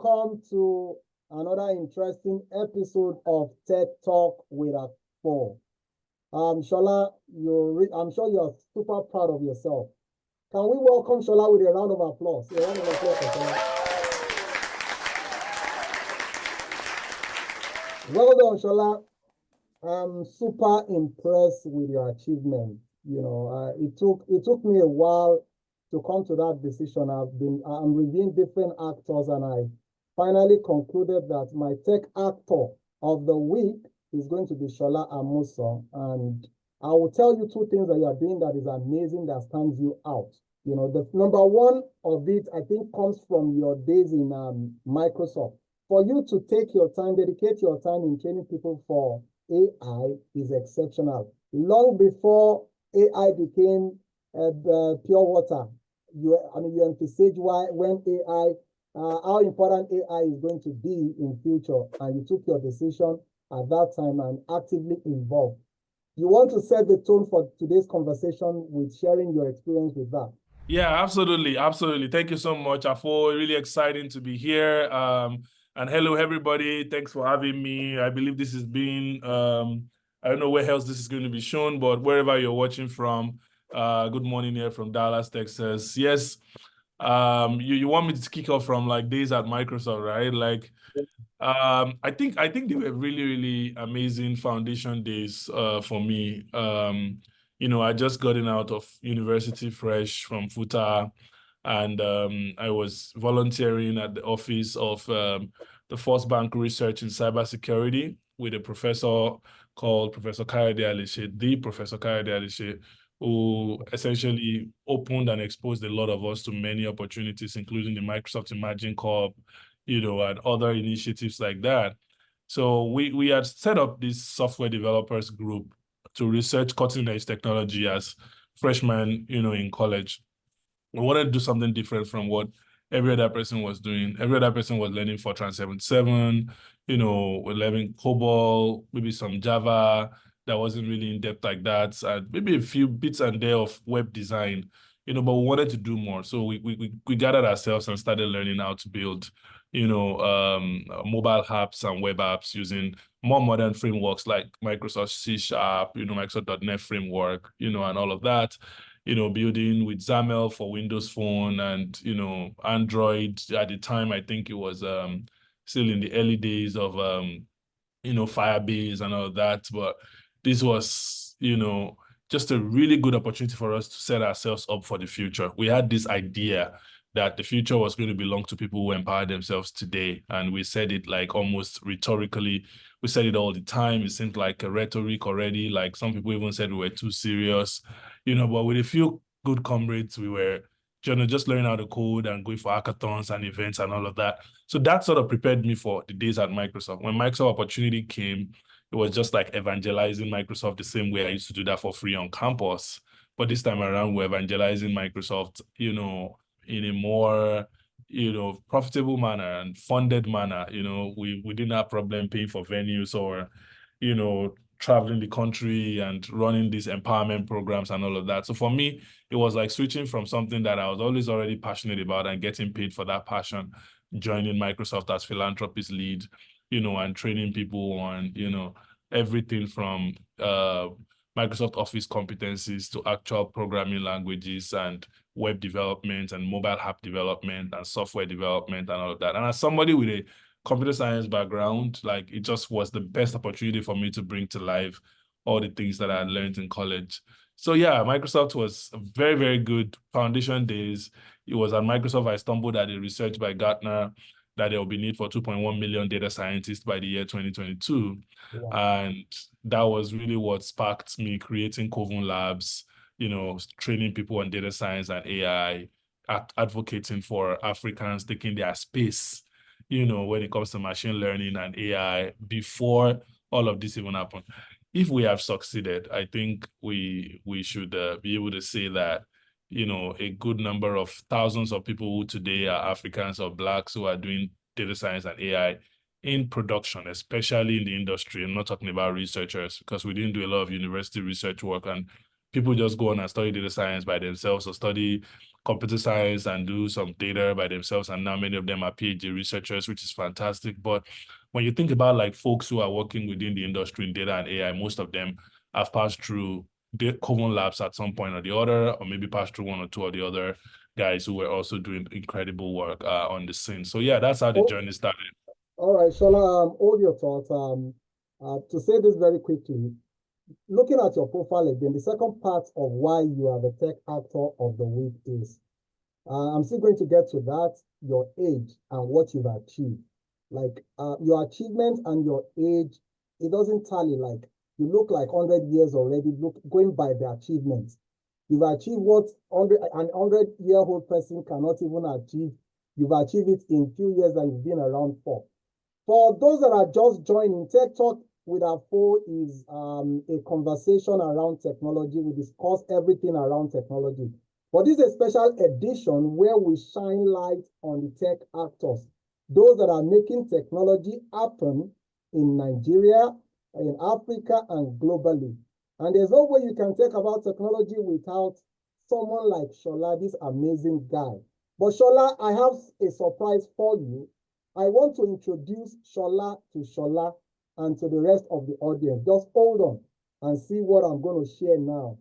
welcome to another interesting episode of Tech Talk with AFO. Shola, I'm sure you're super proud of yourself. Can we welcome Shola with a round of applause? A round of applause for Shola. Well done, Shola. I'm super impressed with your achievement. You know, it took me a while to come to that decision. I'm reviewing different actors, and I finally concluded that my tech actor of the week is going to be Shola Amusan. And I will tell you two things that you are doing that is amazing, that stands you out. You know, the number one of it, I think, comes from your days in Microsoft. For you to take your time, dedicate your time in training people for AI is exceptional. Long before AI became pure water, you emphasized when AI, how important AI is going to be in future, and you took your decision at that time and actively involved. You want to set the tone for today's conversation with sharing your experience with that? Yeah, absolutely. Absolutely. Thank you so much, Afo. Really exciting to be here. And hello, everybody. Thanks for having me. I believe this has been, I don't know where else this is going to be shown, but wherever you're watching from, good morning here from Dallas, Texas. Yes, you want me to kick off from like days at Microsoft, right? Like, I think they were really, really amazing foundation days for me. You know, I just gotten out of university fresh from FUTA, and I was volunteering at the office of the First Bank Research in Cybersecurity with a professor called Professor Kayode Alise, the Professor Kayode Alise, who essentially opened and exposed a lot of us to many opportunities, including the Microsoft Imagine Corp, you know, and other initiatives like that. So we had set up this software developers group to research cutting-edge technology as freshmen, you know, in college. We wanted to do something different from what every other person was doing. Every other person was learning Fortran 77, you know, we're learning COBOL, maybe some Java that wasn't really in depth like that, and maybe a few bits and there of web design, you know, but we wanted to do more. So we gathered ourselves and started learning how to build, you know, mobile apps and web apps using more modern frameworks like Microsoft C#, you know, Microsoft .NET framework, you know, and all of that. You know, building with XAML for Windows Phone and, you know, Android. At the time, I think it was still in the early days of, you know, Firebase and all of that. But this was, you know, just a really good opportunity for us to set ourselves up for the future. We had this idea that the future was going to belong to people who empower themselves today. And we said it like almost rhetorically. We said it all the time. It seemed like a rhetoric already. Like some people even said we were too serious, you know, but with a few good comrades, we were, you know, just learning how to code and going for hackathons and events and all of that. So that sort of prepared me for the days at Microsoft. When Microsoft opportunity came, it was just like evangelizing Microsoft the same way I used to do that for free on campus. But this time around, we're evangelizing Microsoft, you know, in a more, you know, profitable manner and funded manner. You know, we didn't have problem paying for venues or, you know, traveling the country and running these empowerment programs and all of that. So for me, it was like switching from something that I was always already passionate about and getting paid for that passion, joining Microsoft as philanthropist lead, you know, and training people on, you know, everything from Microsoft Office competencies to actual programming languages and web development and mobile app development and software development and all of that. And as somebody with a computer science background, like it just was the best opportunity for me to bring to life all the things that I had learned in college. So yeah, Microsoft was very, very good foundation days. It was at Microsoft I stumbled at a research by Gartner that there will be need for 2.1 million data scientists by the year 2022. Wow. And that was really what sparked me creating Coven Labs, you know, training people on data science and AI, advocating for Africans taking their space, you know, when it comes to machine learning and AI before all of this even happened. If we have succeeded, I think we should be able to say that, you know, a good number of thousands of people who today are Africans or Blacks who are doing data science and AI in production, especially in the industry. I'm not talking about researchers because we didn't do a lot of university research work and people just go on and study data science by themselves or study computer science and do some data by themselves, and now many of them are PhD researchers, which is fantastic. But when you think about like folks who are working within the industry in data and AI, most of them have passed through the common labs at some point or the other, or maybe passed through one or two of the other guys who were also doing incredible work on the scene. So yeah, that's how the journey started. All right, Shola, hold your thoughts. To say this very quickly, looking at your profile again, the second part of why you are the tech actor of the week is, I'm still going to get to that, your age and what you've achieved. Like your achievement and your age, it doesn't tally. Like you look like 100 years already, look going by the achievements. You've achieved what an 100-year-old person cannot even achieve. You've achieved it in few years that you've been around for. For those that are just joining, Tech Talk with AFO is a conversation around technology. We discuss everything around technology. But this is a special edition where we shine light on the tech actors, those that are making technology happen in Nigeria, in Africa, and globally. And there's no way you can talk about technology without someone like Shola, this amazing guy. But Shola, I have a surprise for you. I want to introduce Shola to Shola and to the rest of the audience. Just hold on and see what I'm going to share now.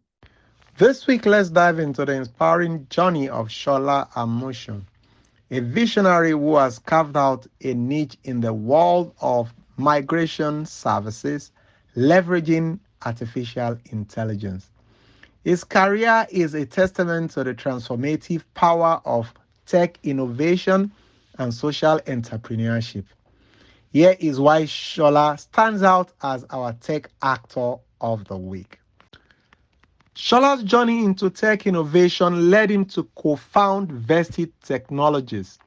This week, let's dive into the inspiring journey of Shola Amusan, a visionary who has carved out a niche in the world of migration services, leveraging artificial intelligence. His career is a testament to the transformative power of tech innovation and social entrepreneurship. Here is why Shola stands out as our tech actor of the week. Shola's journey into tech innovation led him to co-found Vesti Technologies,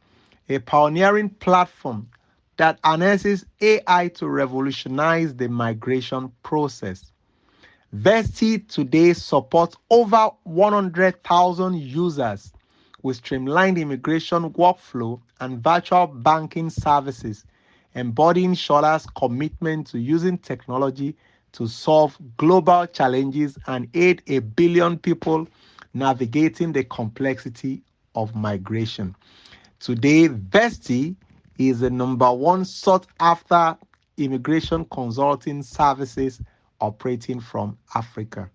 a pioneering platform that harnesses AI to revolutionize the migration process. Vesti today supports over 100,000 users with streamlined immigration workflow and virtual banking services, embodying Shola's commitment to using technology to solve global challenges and aid a billion people navigating the complexity of migration. Today, Vesti is the number one sought after immigration consulting services operating from Africa.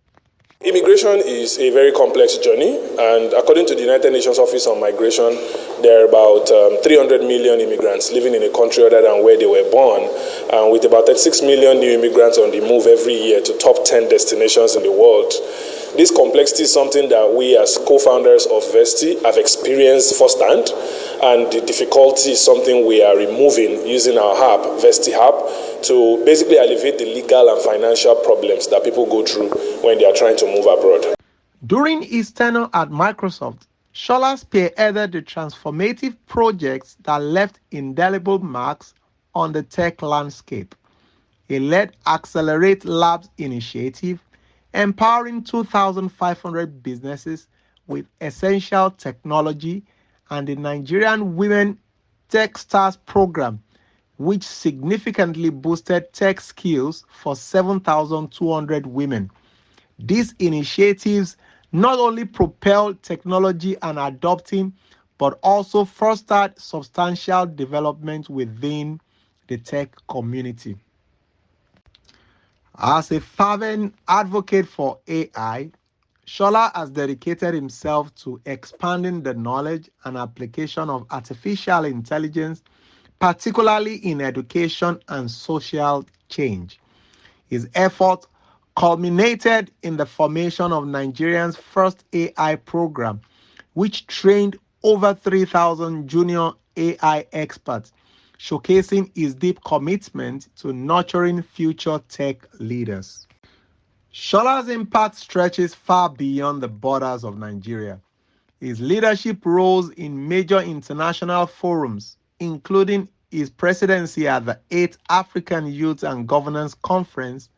Immigration is a very complex journey, and according to the United Nations Office on Migration, there are about 300 million immigrants living in a country other than where they were born, with about 36 million new immigrants on the move every year to top 10 destinations in the world. This complexity is something that we as co-founders of Vesti have experienced firsthand, and the difficulty is something we are removing using our app, Vesti app, to basically alleviate the legal and financial problems that people go through when they are trying to move abroad. During his tenure at Microsoft, Shola spearheaded the transformative projects that left indelible marks on the tech landscape. He led Accelerate Labs initiative, empowering 2,500 businesses with essential technology, and the Nigerian Women Tech Stars program, which significantly boosted tech skills for 7,200 women. These initiatives not only propelled technology and adopting, but also fostered substantial development within the tech community. As a fervent advocate for AI, Shola has dedicated himself to expanding the knowledge and application of artificial intelligence, particularly in education and social change. His effort culminated in the formation of Nigeria's first AI program, which trained over 3,000 junior AI experts, showcasing his deep commitment to nurturing future tech leaders. Shola's impact stretches far beyond the borders of Nigeria. His leadership roles in major international forums, including his presidency at the 8th African Youth and Governance Conference,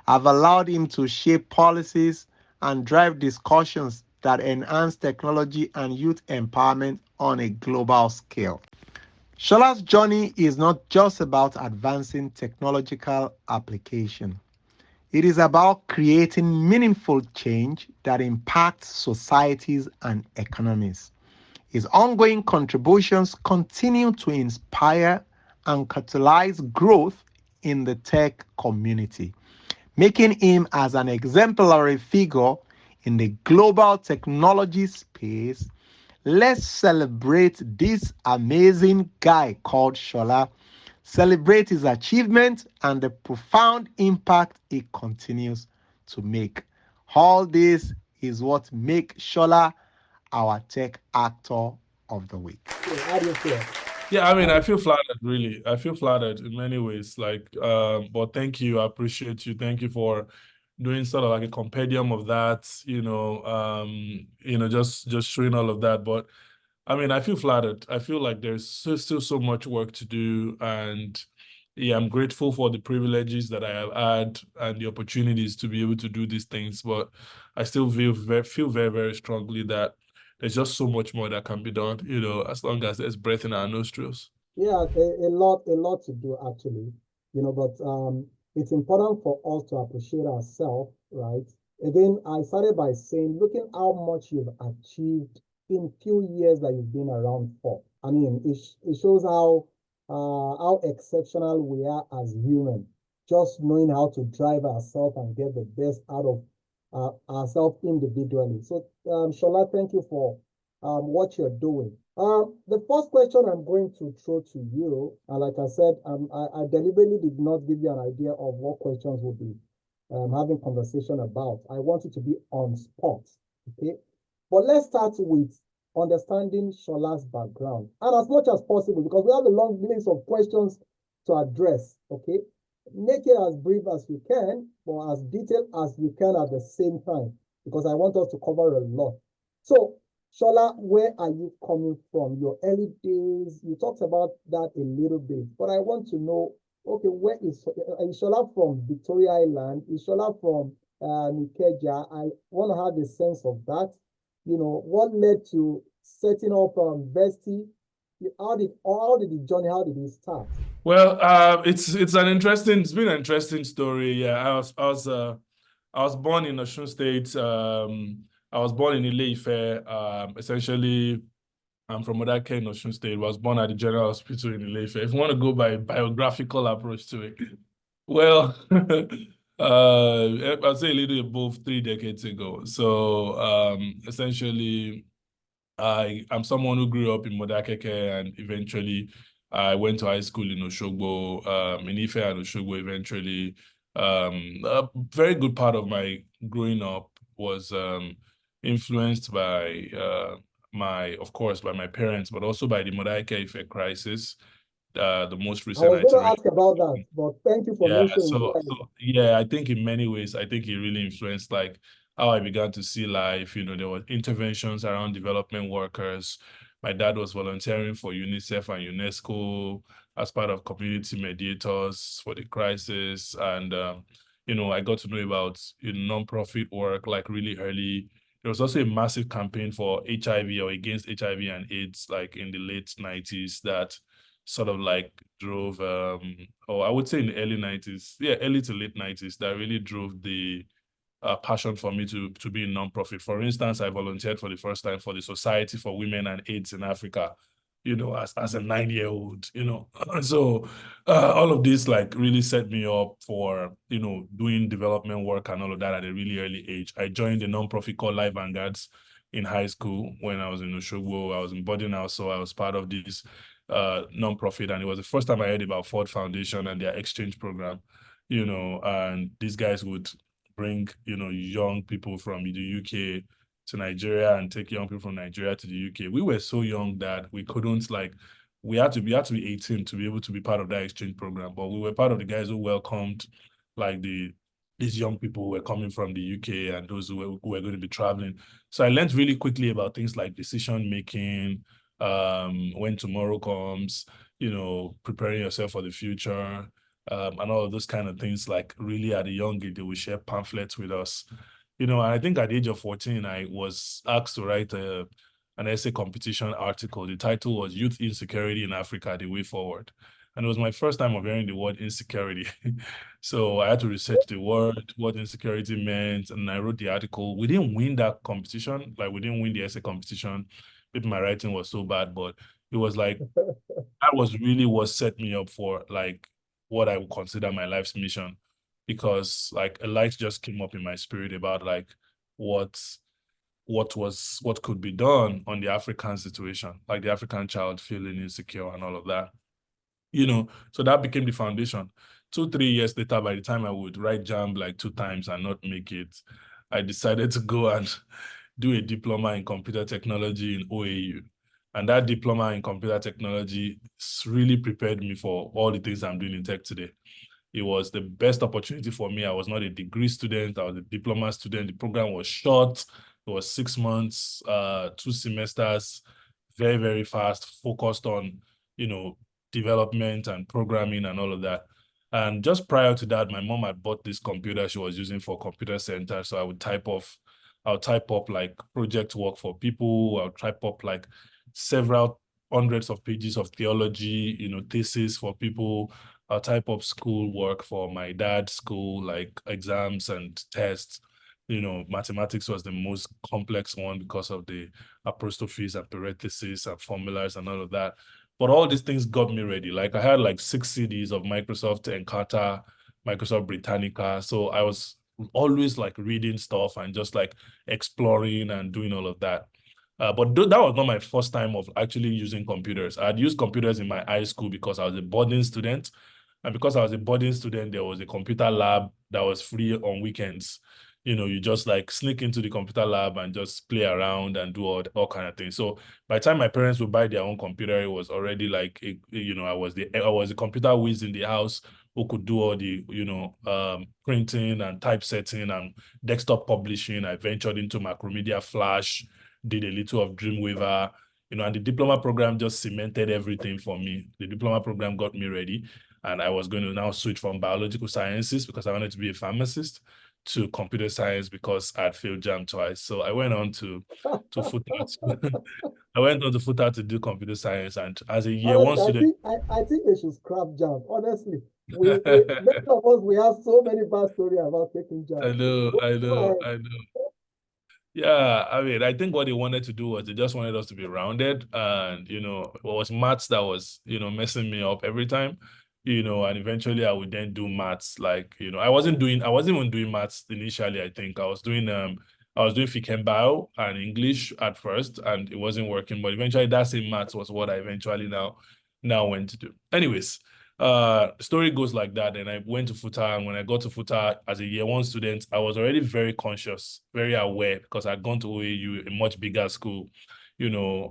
have allowed him to shape policies and drive discussions that enhance technology and youth empowerment on a global scale. Shola's journey is not just about advancing technological application. It is about creating meaningful change that impacts societies and economies. His ongoing contributions continue to inspire and catalyze growth in the tech community, making him as an exemplary figure in the global technology space. Let's celebrate this amazing guy called Shola, celebrate his achievement and the profound impact he continues to make. All this is what makes Shola our tech actor of the week. How do you feel? Yeah, I mean, I feel flattered, really. I feel flattered in many ways. But thank you. I appreciate you. Thank you for doing sort of like a compendium of that, just showing all of that. But I mean, I feel flattered. I feel like there's still so much work to do. And yeah, I'm grateful for the privileges that I have had and the opportunities to be able to do these things. But I still feel very, very strongly that there's just so much more that can be done, as long as there's breath in our nostrils. Yeah, a lot to do actually, but it's important for us to appreciate ourselves, right? Again, I started by saying, looking how much you've achieved in few years that you've been around for. I mean, it shows how exceptional we are as human, just knowing how to drive ourselves and get the best out of ourselves individually. So, Shola, thank you for what you're doing. The first question I'm going to throw to you, and like I said, I deliberately did not give you an idea of what questions we'll be having conversation about. I want it to be on spot, okay? But let's start with understanding Shola's background, and as much as possible, because we have a long list of questions to address, okay? Make it as brief as you can, but as detailed as you can at the same time, because I want us to cover a lot. So, Shola, where are you coming from? Your early days, you talked about that a little bit, but I want to know, okay, where is Shola from? Victoria Island? Is Shola from Nikeja? I want to have a sense of that. What led to setting up Vesti? How did the journey, how did it start? Well, it's been an interesting story. Yeah, I was born in Osun State. I was born in Ile-Ife. Essentially, I'm from Modakeke in Osun State. I was born at the General Hospital in Ile-Ife. If you want to go by biographical approach to it, well, I'd say a little above 3 decades ago. So, essentially, I'm someone who grew up in Modakeke, and eventually I went to high school in Oshogbo, in Ife and Oshogbo eventually. A very good part of my growing up was influenced by of course, by my parents, but also by the Modakeke Ife crisis, the most recent I was going to iteration. ask about that, but thank you for mentioning Yeah, I think in many ways, I think it really influenced like how I began to see life. There were interventions around development workers. My dad was volunteering for UNICEF and UNESCO as part of community mediators for the crisis. And, I got to know about nonprofit work like really early. There was also a massive campaign for HIV or against HIV and AIDS, like in the late 90s, that sort of like drove, or I would say in the early 90s, early to late 90s, that really drove the passion for me to be in nonprofit. For instance, I volunteered for the first time for the Society for Women and AIDS in Africa, as a 9-year-old, So all of this like really set me up for, doing development work and all of that at a really early age. I joined a nonprofit called Life Vanguards in high school when I was in Oshogbo. I was in boarding house, so I was part of this nonprofit, and it was the first time I heard about Ford Foundation and their exchange program, and these guys would bring, young people from the UK to Nigeria and take young people from Nigeria to the UK. We were so young that we couldn't we had to be 18 to be able to be part of that exchange program. But we were part of the guys who welcomed like these young people who were coming from the UK and those who were going to be traveling. So I learned really quickly about things like decision making, when tomorrow comes, preparing yourself for the future, and all of those kind of things. Like really at a young age, they will share pamphlets with us. I think at the age of 14, I was asked to write an essay competition article. The title was Youth Insecurity in Africa, the Way Forward. And it was my first time of hearing the word insecurity. So I had to research the word, what insecurity meant, and I wrote the article. We didn't win that competition. Like we didn't win the essay competition, maybe my writing was so bad, but it was like, that was really what set me up for like what I would consider my life's mission, because like a light just came up in my spirit about like what what could be done on the African situation, like the African child feeling insecure and all of that. So that became the foundation. 2, 3 years later, by the time I would write JAMB like 2 times and not make it, I decided to go and do a diploma in computer technology in OAU. And that diploma in computer technology really prepared me for all the things I'm doing in tech today. It was the best opportunity for me. I was not a degree student. I was a diploma student. The program was short. It was 6 months, 2 semesters, very, very fast, focused on, development and programming and all of that. And just prior to that, my mom had bought this computer she was using for computer center. So I'll type up like project work for people. I'll type up like several hundreds of pages of theology, thesis for people. I'll type up school work for my dad's school, like exams and tests. Mathematics was the most complex one because of the apostrophes and parentheses and formulas and all of that. But all these things got me ready. Like I had like 6 CDs of Microsoft Encarta, Microsoft Britannica. So I was always like reading stuff and just like exploring and doing all of that. But that was not my first time of actually using computers. I had used computers in my high school because I was a boarding student. And because I was a boarding student, there was a computer lab that was free on weekends. You just like sneak into the computer lab and just play around and do all kind of things. So by the time my parents would buy their own computer, it was already like, I was the computer whiz in the house who could do all the, printing and typesetting and desktop publishing. I ventured into Macromedia Flash, did a little of Dreamweaver, and the diploma program just cemented everything for me. The diploma program got me ready. And I was going to now switch from biological sciences because I wanted to be a pharmacist to computer science because I had failed JAM twice. So I went on to FUTA. I went on to FUTA to do computer science, and as a year one Honestly, student. I think they should scrap JAM. Honestly, many of us, we have so many bad stories about taking JAM. I know, Go I know, ahead. I know. Yeah, I mean, I think what they wanted to do was they just wanted us to be rounded, and it was maths that was messing me up every time, and eventually I would then do maths. Like, I wasn't even doing maths initially. I was doing Fikem Bio and English at first, and it wasn't working, but eventually that same maths was what I eventually now went to do. Anyways, the story goes like that. And I went to FUTA, and when I got to FUTA as a year one student, I was already very conscious, very aware, because I'd gone to OAU, a much bigger school,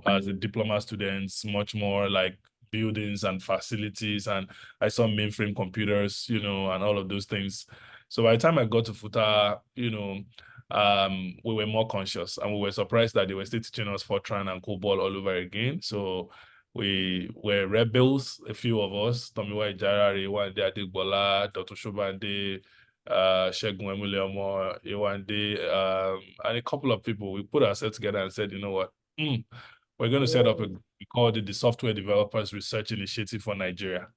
as a diploma student, much more like buildings and facilities, and I saw mainframe computers, and all of those things. So by the time I got to FUTA, we were more conscious, and we were surprised that they were still teaching us Fortran and COBOL all over again. So we were rebels, a few of us, Tomiwa Ijara, Iwande Adigbola, Dr. Shobande, Shegun Emuleomo, Iwande, and a couple of people. We put ourselves together and said, you know what, we're going to set up we called it the Software Developers Research Initiative for Nigeria.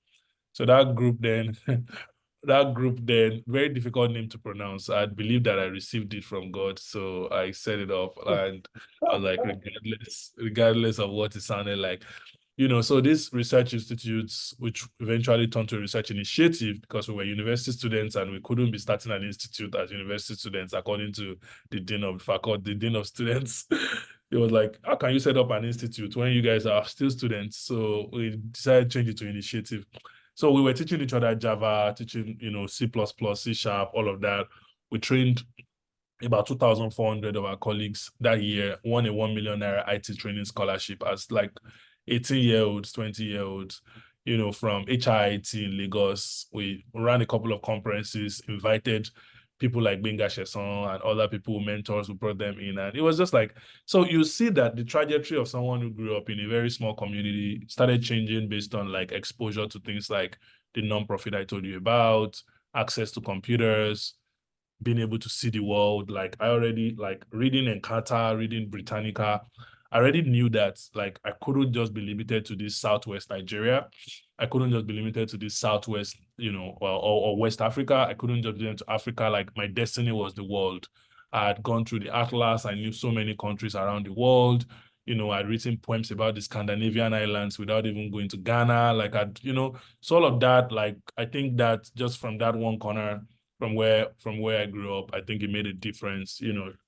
So that group then, very difficult name to pronounce. I believe that I received it from God, so I set it up, and I was like, regardless of what it sounded like, so these research institutes, which eventually turned to a research initiative because we were university students and we couldn't be starting an institute as university students, according to the dean of faculty, the dean of students. It was like, how can you set up an institute when you guys are still students? So we decided to change it to initiative. So we were teaching each other Java, teaching, C++, C#, all of that. We trained about 2,400 of our colleagues that year, won a 1 million naira IT training scholarship as like 18-year-olds, 20-year-olds, from HIIT in Lagos. We ran a couple of conferences, invited people like Benga Sheson and other people, mentors who brought them in. And it was just like, so you see that the trajectory of someone who grew up in a very small community started changing based on like exposure to things like the nonprofit I told you about, access to computers, being able to see the world. Like I already like reading Encarta, reading Britannica. I already knew that like I couldn't just be limited to this Southwest Nigeria. I couldn't just be limited to this Southwest, or West Africa. I couldn't just be limited to Africa. Like my destiny was the world. I had gone through the Atlas. I knew so many countries around the world. I'd written poems about the Scandinavian islands without even going to Ghana. Like so all of that, like I think that just from that one corner, from where I grew up, I think it made a difference,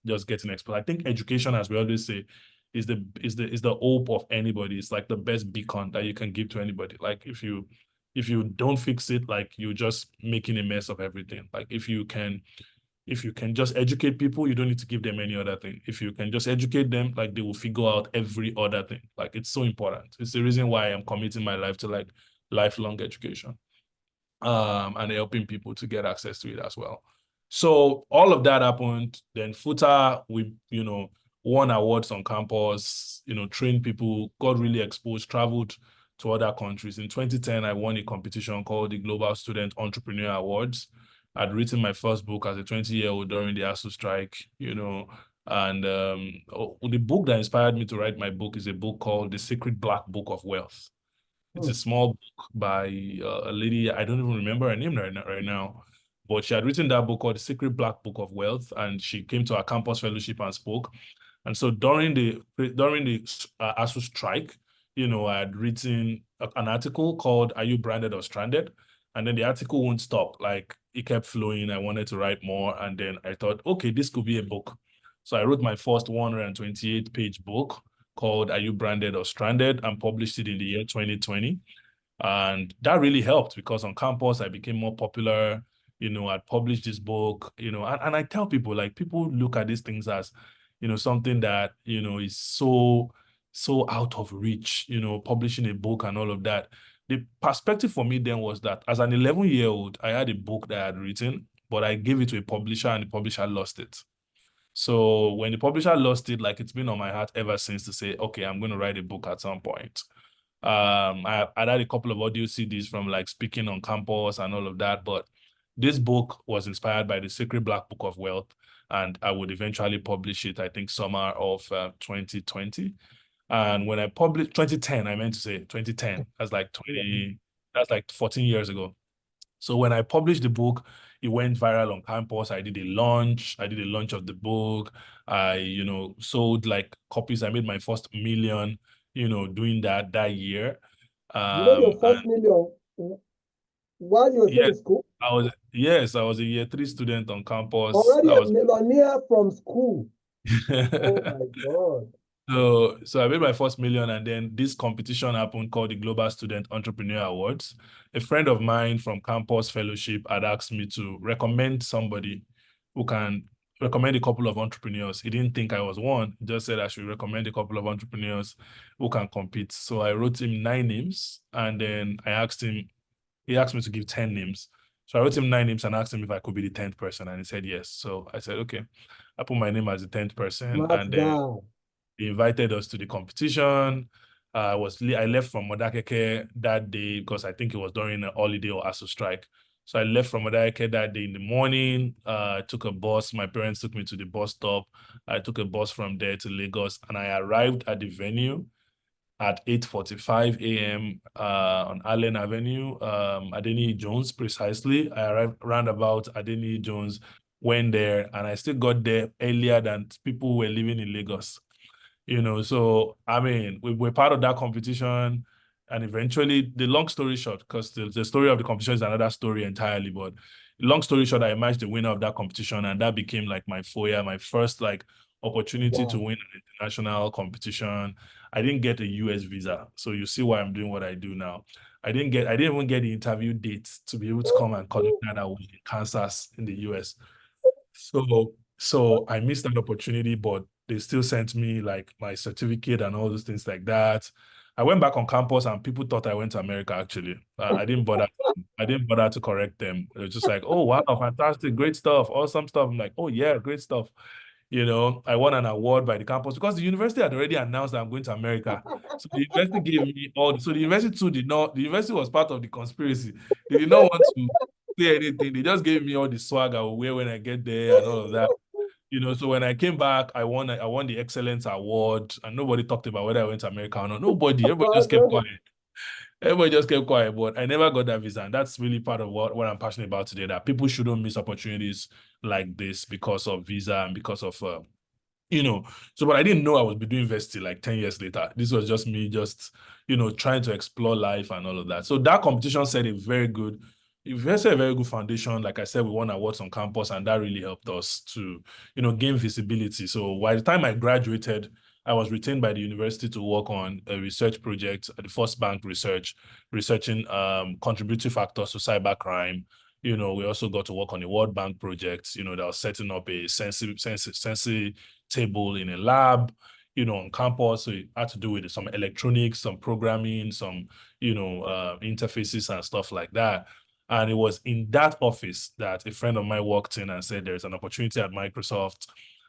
just getting exposed. I think education, as we always say, is the hope of anybody. It's like the best beacon that you can give to anybody. Like if you don't fix it, like you're just making a mess of everything. Like if you can just educate people, you don't need to give them any other thing. If you can just educate them, like they will figure out every other thing. Like it's so important. It's the reason why I'm committing my life to like lifelong education, and helping people to get access to it as well. So all of that happened. Then FUTA, we, won awards on campus, trained people, got really exposed, traveled to other countries. In 2010, I won a competition called the Global Student Entrepreneur Awards. I'd written my first book as a 20-year-old during the ASU strike, and the book that inspired me to write my book is a book called The Secret Black Book of Wealth. It's a small book by a lady, I don't even remember her name right now, but she had written that book called The Secret Black Book of Wealth, and she came to our campus fellowship and spoke. And so during the ASU strike, I had written an article called "Are You Branded or Stranded?" And then the article won't stop. Like it kept flowing. I wanted to write more, and then I thought, okay, this could be a book. So I wrote my first 128-page book called "Are You Branded or Stranded?" and published it in the year 2020. And that really helped because on campus, I became more popular. I published this book, and I tell people, like, people look at these things as, something that, is so out of reach, publishing a book and all of that. The perspective for me then was that as an 11-year-old, I had a book that I had written, but I gave it to a publisher and the publisher lost it. So when the publisher lost it, like it's been on my heart ever since to say, okay, I'm going to write a book at some point. I had a couple of audio CDs from like speaking on campus and all of that, but this book was inspired by the Secret Black Book of Wealth, and I would eventually publish it, I think, summer of 2020. And when I published 2010, I meant to say 2010, that's like 14 years ago. So when I published the book, it went viral on campus. I did a launch of the book. I, sold like copies. I made my first million, doing that year. You made your first million while you were still in school? I was a year 3 student on campus. Already a millionaire from school. Oh my God. So I made my first million, and then this competition happened called the Global Student Entrepreneur Awards. A friend of mine from campus fellowship had asked me to recommend somebody who can recommend a couple of entrepreneurs. He didn't think I was one. He just said I should recommend a couple of entrepreneurs who can compete. So I wrote him 9 names, and then he asked me to give 10 names. So I wrote him 9 names and asked him if I could be the 10th person, and he said yes. So I said, okay. I put my name as the 10th person, and then he invited us to the competition. I left from Modakeke that day because I think it was during a holiday or ASU strike. So I left from Modakeke that day in the morning. I took a bus. My parents took me to the bus stop. I took a bus from there to Lagos, and I arrived at the venue at 8:45 a.m. On Allen Avenue, Adeniyi Jones precisely. I arrived roundabout Adeniyi Jones, went there, and I still got there earlier than people who were living in Lagos. So I mean, we were part of that competition, and eventually, the long story short, because the story of the competition is another story entirely, but long story short, I emerged the winner of that competition, and that became like my FOIA, my first like opportunity to win an international competition. I didn't get a US visa, so you see why I'm doing what I do now. I didn't even get the interview dates to be able to come and collect that award in Kansas in the US. So I missed that opportunity, but they still sent me like my certificate and all those things like that. I went back on campus and people thought I went to America, actually. I didn't bother. I didn't bother to correct them. It was just like, oh, wow, fantastic, great stuff, awesome stuff. I'm like, oh, yeah, great stuff. I won an award by the campus because the university had already announced that I'm going to America. So the university gave me so the university too the university was part of the conspiracy. They did not want to say anything. They just gave me all the swag I will wear when I get there and all of that. So when I came back, I won the Excellence Award, and nobody talked about whether I went to America or not. Everybody just kept quiet. Everybody just kept quiet, but I never got that visa. And that's really part of what I'm passionate about today, that people shouldn't miss opportunities like this because of visa and because of So, but I didn't know I would be doing Vesti like 10 years later. This was just me trying to explore life and all of that. So that competition set a very good foundation. Like I said, we won awards on campus, and that really helped us to, gain visibility. So by the time I graduated, I was retained by the university to work on a research project at the First Bank researching contributory factors to cybercrime. We also got to work on a World Bank project, that was setting up a sensitive table in a lab, on campus. So it had to do with some electronics, some programming, some, interfaces and stuff like that. And it was in that office that a friend of mine walked in and said, there's an opportunity at Microsoft.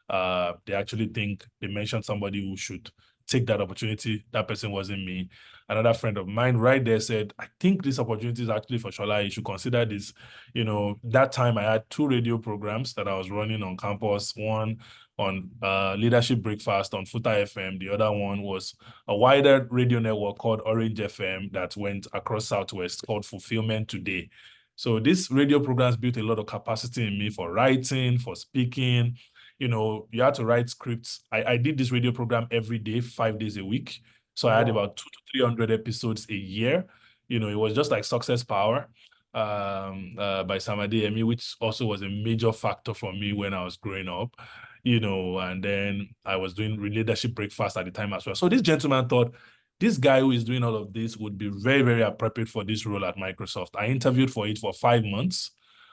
They mentioned somebody who should take that opportunity. That person wasn't me. Another friend of mine right there said, I think this opportunity is actually for Shola. You should consider this. That time I had 2 radio programs that I was running on campus. One on Leadership Breakfast on Futa FM. The other one was a wider radio network called Orange FM that went across Southwest called Fulfillment Today. So these radio programs built a lot of capacity in me for writing, for speaking. You had to write scripts. I did this radio program every day, 5 days a week. So I had about 200 to 300 episodes a year. It was just like Success Power by Sam Adeyemi, which also was a major factor for me when I was growing up. And then I was doing Leadership Breakfast at the time as well. So this gentleman thought, this guy who is doing all of this would be very, very appropriate for this role at Microsoft. I interviewed for it for 5 months.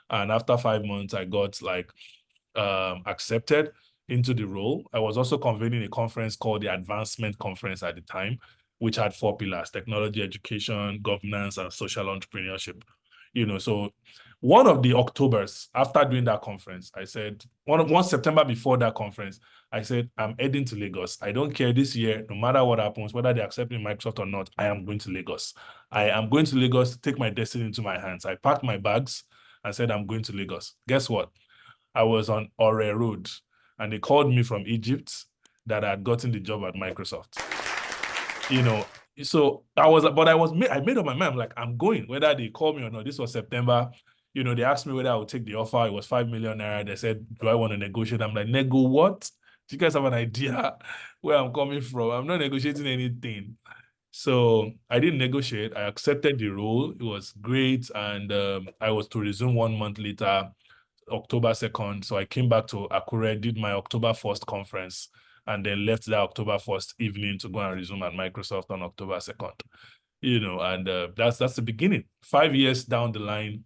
And after 5 months, I got accepted into the role. I was also convening a conference called the Advancement Conference at the time, which had 4 pillars: technology, education, governance, and social entrepreneurship. So one of the Octobers after doing that conference, I said, one September before that conference, I said, I'm heading to Lagos. I don't care this year, no matter what happens, whether they accept me Microsoft or not, I am going to Lagos. I am going to Lagos to take my destiny into my hands. I packed my bags and said, I'm going to Lagos. Guess what? I was on Ore Road, and they called me from Egypt that I had gotten the job at Microsoft. So I made up my mind. I'm like, I'm going, whether they call me or not. This was September. They asked me whether I would take the offer. It was 5 million naira. They said, do I want to negotiate? I'm like, nego what? Do you guys have an idea where I'm coming from? I'm not negotiating anything. So I didn't negotiate. I accepted the role. It was great. And I was to resume 1 month later, October 2nd. So I came back to Akure, did my October 1st conference, and then left that October 1st evening to go and resume at Microsoft on October 2nd. And that's the beginning. 5 years down the line,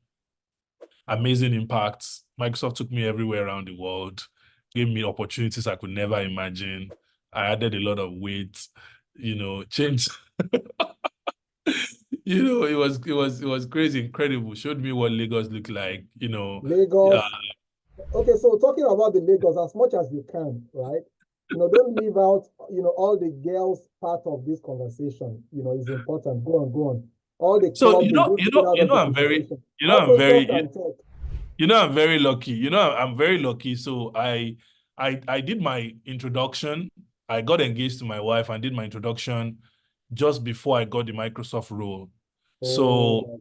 amazing impacts. Microsoft took me everywhere around the world, gave me opportunities I could never imagine. I added a lot of weight, changed. It was crazy, incredible. Showed me what Lagos looked like, Lagos. Okay, so talking about the Lagos as much as you can, right? Don't leave out, all the girls part of this conversation, is important. Go on. All the so I'm very lucky. I'm very lucky. So I did my introduction. I got engaged to my wife and did my introduction just before I got the Microsoft role. So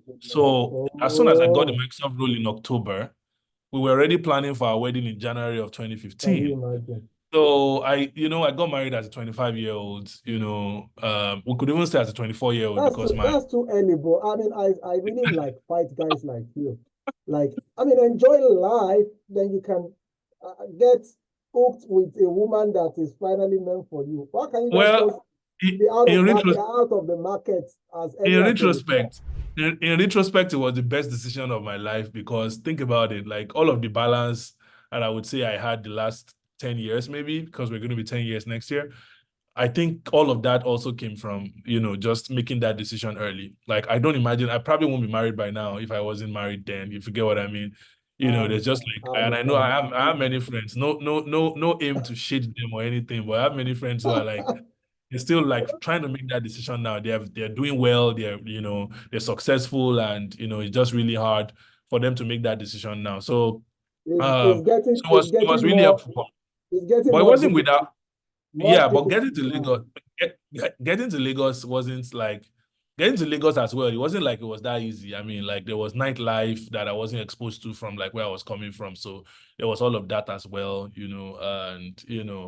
as soon as I got the Microsoft role in October, we were already planning for our wedding in January of 2015. So I got married as a 25-year-old, we could even say as a 24-year-old because that's too early, bro. I mean, I really like fight guys like you. Enjoy life, then you can get hooked with a woman that is finally meant for you. Why can you be out of the market as in retrospect? In retrospect, it was the best decision of my life because think about it, like all of the balance that I would say I had the last 10 years, maybe, because we're going to be 10 years next year. I think all of that also came from, just making that decision early. Like, I don't imagine, I probably won't be married by now if I wasn't married then, if you get what I mean. There's just like, and I know I have many friends, no aim to shade them or anything, but I have many friends who are like, they're still like trying to make that decision now. They're doing well, they're successful, and it's just really hard for them to make that decision now. So it was really helpful. But it wasn't without. Yeah, but getting to Lagos wasn't like getting to Lagos as well, it wasn't like it was that easy. I mean, like there was nightlife that I wasn't exposed to from like where I was coming from. So there was all of that as well,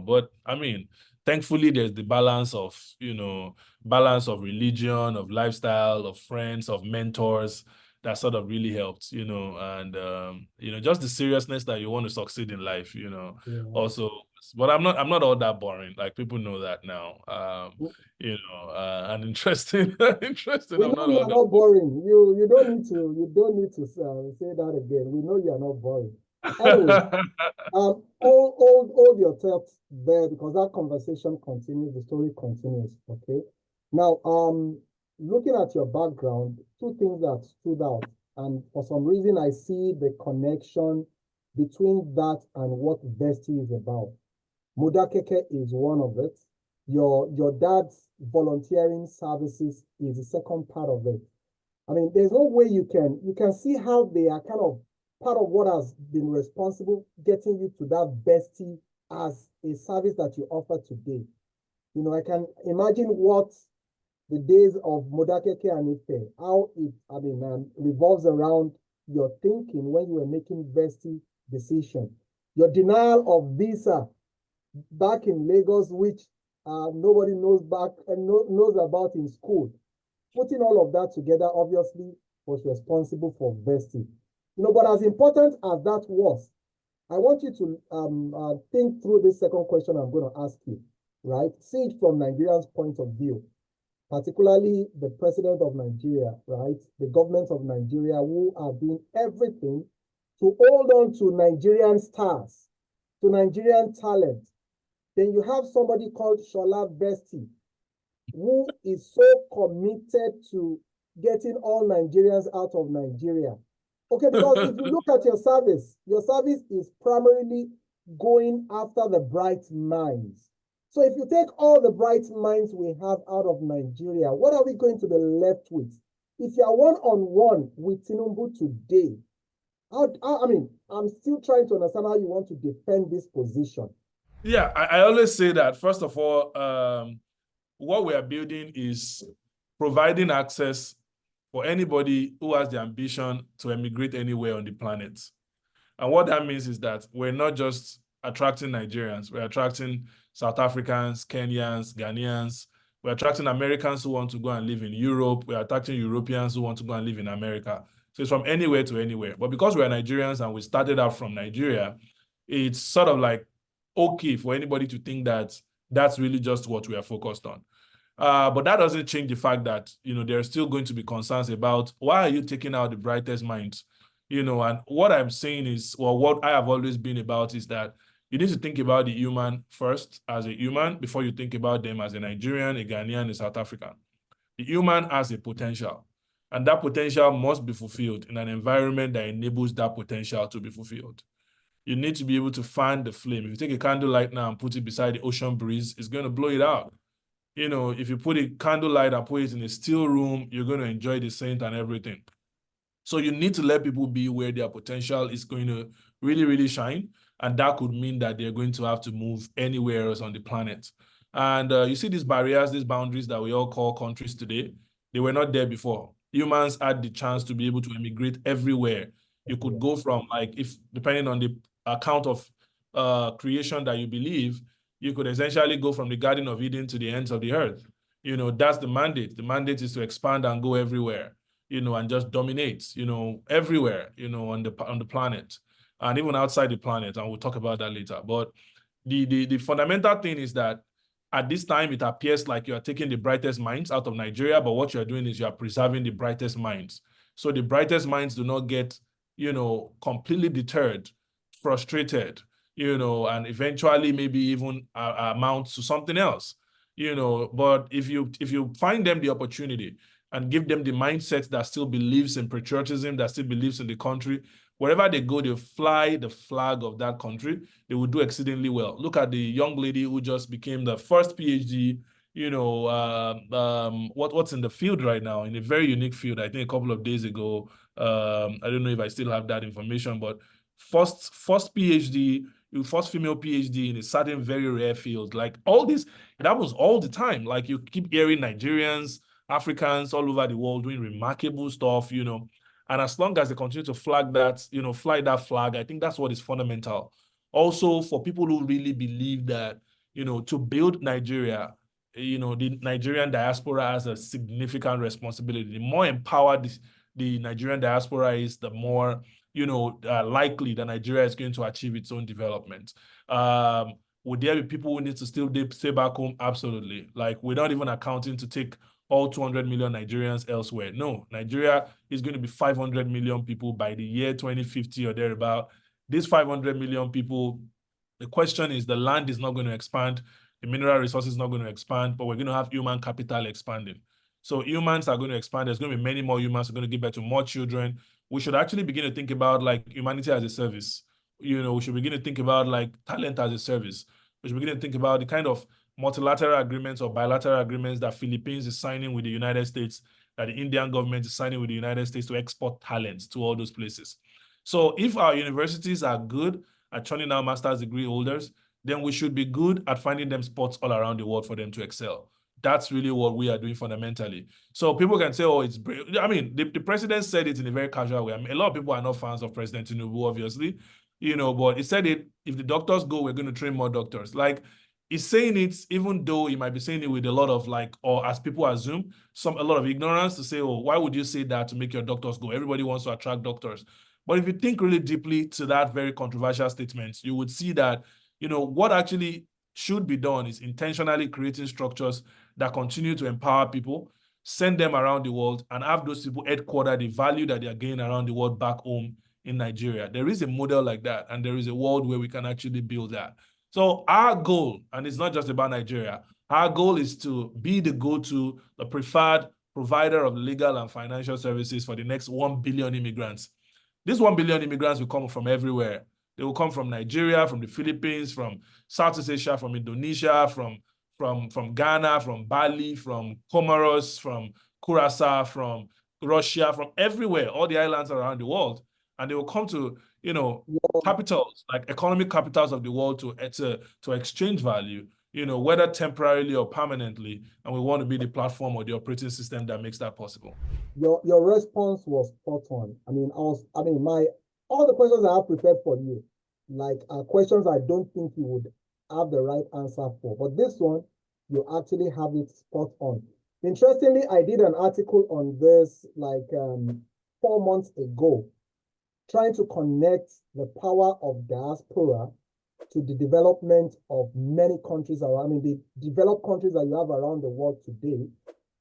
but I mean, thankfully there's the balance of, balance of religion, of lifestyle, of friends, of mentors that sort of really helped, and just the seriousness that you want to succeed in life, also. But I'm not all that boring. Like people know that now. And interesting. Interesting. We I'm know not you all are that. not boring. You don't need to say that again. We know you are not boring. Anyway, hold your thoughts there because that conversation continues, the story continues. Okay. Now, looking at your background, two things that stood out, and for some reason I see the connection between that and what Vesti is about. Modakeke is one of it. Your dad's volunteering services is the second part of it. I mean, there's no way you can see how they are kind of part of what has been responsible getting you to that Vesti as a service that you offer today. I can imagine what the days of Modakeke and Ife, how it, revolves around your thinking when you were making Vesti decision. Your denial of visa back in Lagos, which nobody knows knows about in school. Putting all of that together obviously was responsible for Vesti. But as important as that was, I want you to think through this second question I'm going to ask you, right? See it from Nigerians' point of view, particularly the president of Nigeria, right? The government of Nigeria who are doing everything to hold on to Nigerian stars, to Nigerian talent. Then you have somebody called Shola Vesti, who is so committed to getting all Nigerians out of Nigeria. Okay, because if you look at your service is primarily going after the bright minds. So if you take all the bright minds we have out of Nigeria, what are we going to be left with? If you are one-on-one with Tinubu today, I'm still trying to understand how you want to defend this position. Yeah, I always say that, first of all, what we are building is providing access for anybody who has the ambition to emigrate anywhere on the planet. And what that means is that we're not just attracting Nigerians, we're attracting South Africans, Kenyans, Ghanaians, we're attracting Americans who want to go and live in Europe, we're attracting Europeans who want to go and live in America. So it's from anywhere to anywhere. But because we're Nigerians and we started out from Nigeria, it's sort of like okay for anybody to think that that's really just what we are focused on. But that doesn't change the fact that, there are still going to be concerns about why are you taking out the brightest minds? And what I'm saying is, well, what I have always been about is that you need to think about the human first as a human before you think about them as a Nigerian, a Ghanaian, a South African. The human has a potential, and that potential must be fulfilled in an environment that enables that potential to be fulfilled. You need to be able to fan the flame. If you take a candlelight now and put it beside the ocean breeze, it's going to blow it out. If you put a candlelight and put it in a still room, you're going to enjoy the scent and everything. So you need to let people be where their potential is going to really, really shine. And that could mean that they're going to have to move anywhere else on the planet. And you see these barriers, these boundaries that we all call countries today, they were not there before. Humans had the chance to be able to emigrate everywhere. You could go from, like, if depending on the account of creation that you believe, you could essentially go from the Garden of Eden to the ends of the earth. That's the mandate. The mandate is to expand and go everywhere, and just dominate, everywhere, on the planet and even outside the planet. And we'll talk about that later. But the fundamental thing is that at this time, it appears like you are taking the brightest minds out of Nigeria, but what you're doing is you are preserving the brightest minds. So the brightest minds do not get, completely deterred, frustrated, and eventually maybe even amount to something else, but if you find them the opportunity and give them the mindset that still believes in patriotism, that still believes in the country, wherever they go, they fly the flag of that country, they will do exceedingly well. Look at the young lady who just became the first PhD, what's in the field right now, in a very unique field, I think a couple of days ago. I don't know if I still have that information, but first PhD, first female PhD in a certain very rare field. Like all this, that was all the time. Like you keep hearing Nigerians Africans all over the world doing remarkable stuff, and as long as they continue to flag that, fly that flag, I think that's what is fundamental. Also, for people who really believe that, to build Nigeria, the Nigerian diaspora has a significant responsibility. The more empowered the Nigerian diaspora is, the more, likely that Nigeria is going to achieve its own development. Would there be people who need to still stay back home? Absolutely. Like, we're not even accounting to take all 200 million Nigerians elsewhere. No, Nigeria is going to be 500 million people by the year 2050 or thereabout. These 500 million people, the question is, the land is not going to expand, the mineral resources is not going to expand, but we're going to have human capital expanding. So humans are going to expand. There's going to be many more humans who are going to give birth to more children. We should actually begin to think about like humanity as a service. We should begin to think about like talent as a service. We should begin to think about the kind of multilateral agreements or bilateral agreements that Philippines is signing with the United States, that the Indian government is signing with the United States to export talents to all those places. So if our universities are good at churning out master's degree holders, then we should be good at finding them spots all around the world for them to excel. That's really what we are doing fundamentally. So people can say, oh, it's brave. I mean, the president said it in a very casual way. I mean, a lot of people are not fans of President Tinubu, obviously, but he said it, if the doctors go, we're going to train more doctors. Like, he's saying it, even though he might be saying it with a lot of like, or as people assume, a lot of ignorance to say, oh, why would you say that to make your doctors go? Everybody wants to attract doctors. But if you think really deeply to that very controversial statement, you would see that, what actually should be done is intentionally creating structures that continue to empower people, send them around the world, and have those people headquarter the value that they are gaining around the world back home in Nigeria. There is a model like that, and there is a world where we can actually build that. So our goal, and it's not just about Nigeria, our goal is to be the go-to, the preferred provider of legal and financial services for the next 1 billion immigrants. These 1 billion immigrants will come from everywhere. They will come from Nigeria, from the Philippines, from Southeast Asia, from Indonesia, from Ghana, from Bali, from Comoros, from Curacao, from Russia, from everywhere, all the islands around the world. And they will come to, capitals, like economic capitals of the world to exchange value, whether temporarily or permanently. And we want to be the platform or the operating system that makes that possible. Your response was spot on. I mean, all the questions I have prepared for you, like, are questions I don't think you would have the right answer for. But this one, you actually have it spot on. Interestingly, I did an article on this like 4 months ago, trying to connect the power of diaspora to the development of many countries around, the developed countries that you have around the world today,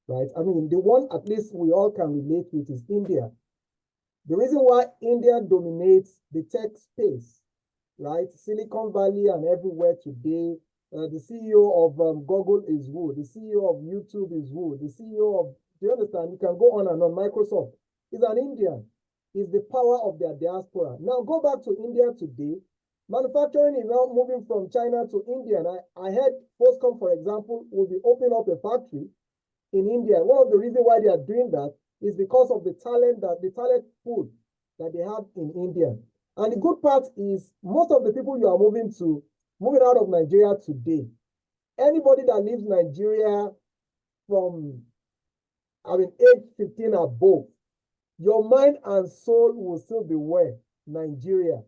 right? I mean, the one at least we all can relate with is India. The reason why India dominates the tech space, right? Silicon Valley and everywhere today, the CEO of Google is who? The CEO of YouTube is who? The CEO of, do you understand? You can go on and on. Microsoft is an Indian. Is the power of their diaspora. Now go back to India today. Manufacturing is now moving from China to India. And I heard Foxconn, for example, will be opening up a factory in India. One of the reasons why they are doing that is because of the talent pool that they have in India. And the good part is most of the people you are moving out of Nigeria today, anybody that leaves Nigeria from, age 15 above, your mind and soul will still be where? Nigeria.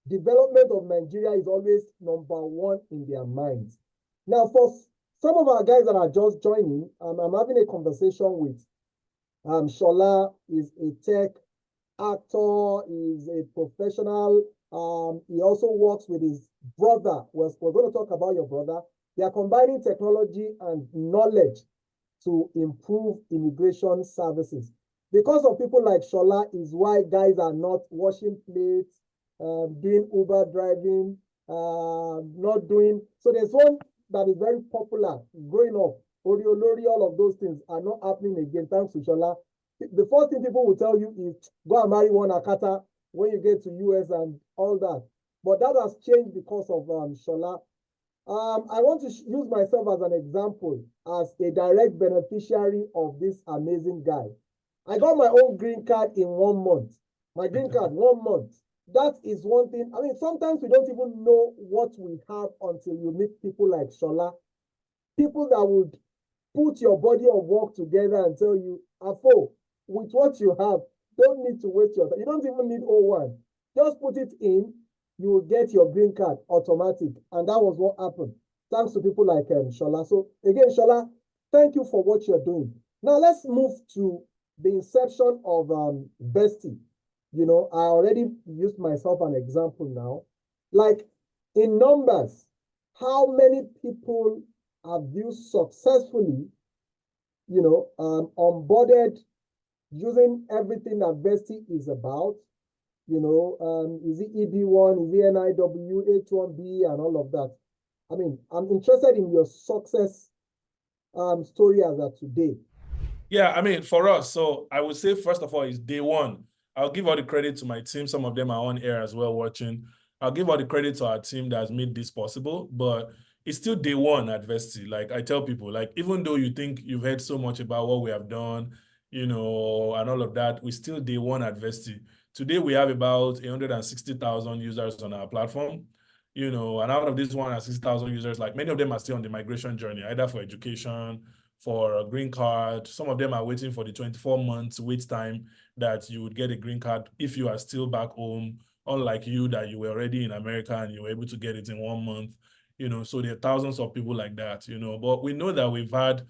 Development of Nigeria is always number one in their minds. Now, for some of our guys that are just joining, I'm having a conversation with Shola. Is a tech actor, is a professional. He also works with his brother. We're going to talk about your brother. They are combining technology and knowledge to improve immigration services. Because of people like Shola is why guys are not washing plates, doing Uber driving, not doing. So there's one that is very popular growing up. Oriolori, all of those things are not happening again, thanks to Shola. The first thing people will tell you is go and marry one Akata when you get to US and all that. But that has changed because of Shola. I want to use myself as an example, as a direct beneficiary of this amazing guy. I got my own green card in 1 month. My green card, 1 month. That is one thing. I mean, sometimes we don't even know what we have until you meet people like Shola. People that would put your body of work together and tell you, AFO, with what you have, don't need to waste your time. You don't even need O1. Just put it in, you will get your green card automatic. And that was what happened. Thanks to people like Shola. So again, Shola, thank you for what you're doing. Now let's move to the inception of Vesti. You know, I already used myself an example now. Like in numbers, how many people have you successfully, you know, onboarded using everything that Vesti is about? You know, is it EB1, is it NIW, H1B, and all of that? I mean, I'm interested in your success story as of today. Yeah, I mean, for us, so I would say, first of all, is day one. I'll give all the credit to my team. Some of them are on air as well watching. I'll give all the credit to our team that has made this possible, but it's still day one at Vesti. Like I tell people, like even though you think you've heard so much about what we have done, you know, and all of that, we still day one at Vesti. Today, we have about 160,000 users on our platform, you know, and out of these 160,000 users, like many of them are still on the migration journey, either for education, for a green card. Some of them are waiting for the 24 months wait time that you would get a green card if you are still back home, unlike you that you were already in America and you were able to get it in 1 month, you know, so there are thousands of people like that, you know, but we know that we've had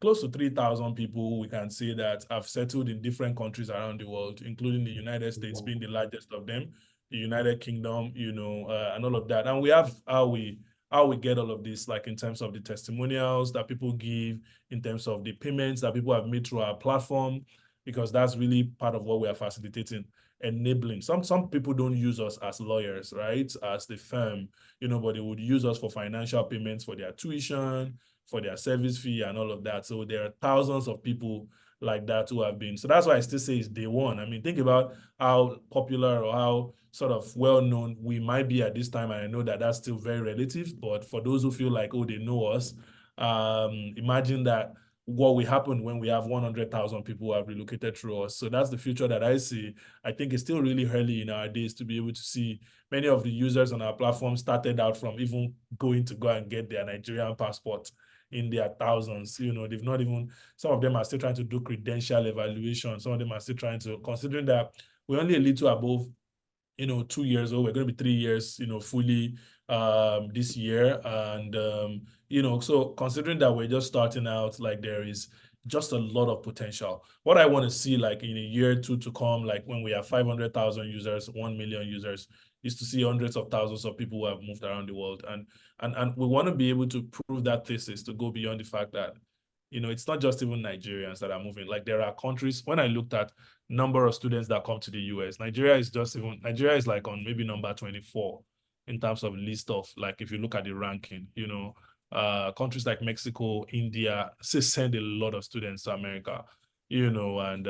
close to 3,000 people, we can say, that have settled in different countries around the world, including the United States being the largest of them, the United Kingdom, you know, and all of that. And we have how we get all of this, like in terms of the testimonials that people give, in terms of the payments that people have made through our platform, because that's really part of what we are facilitating, enabling. Some people don't use us as lawyers, right? As the firm, you know, but they would use us for financial payments for their tuition, for their service fee and all of that. So there are thousands of people like that who have been. So that's why I still say it's day one. I mean, think about how popular or how sort of well-known we might be at this time. And I know that that's still very relative, but for those who feel like, oh, they know us, imagine that what will happen when we have 100,000 people who have relocated through us. So that's the future that I see. I think it's still really early in our days to be able to see many of the users on our platform started out from even going to go and get their Nigerian passport in their thousands. You know, they've not even, some of them are still trying to do credential evaluation. Some of them are still trying to, considering that we're only a little above, you know, 2 years old. We're going to be 3 years, you know, fully this year. And, you know, so considering that we're just starting out, like there is just a lot of potential. What I want to see, like in a year or two to come, like when we have 500,000 users, 1 million users, is to see hundreds of thousands of people who have moved around the world. And we want to be able to prove that thesis, to go beyond the fact that, you know, it's not just even Nigerians that are moving. Like there are countries, when I looked at number of students that come to the US, Nigeria is like on maybe number 24 in terms of list of, like, if you look at the ranking, you know, countries like Mexico, India send a lot of students to America, you know, and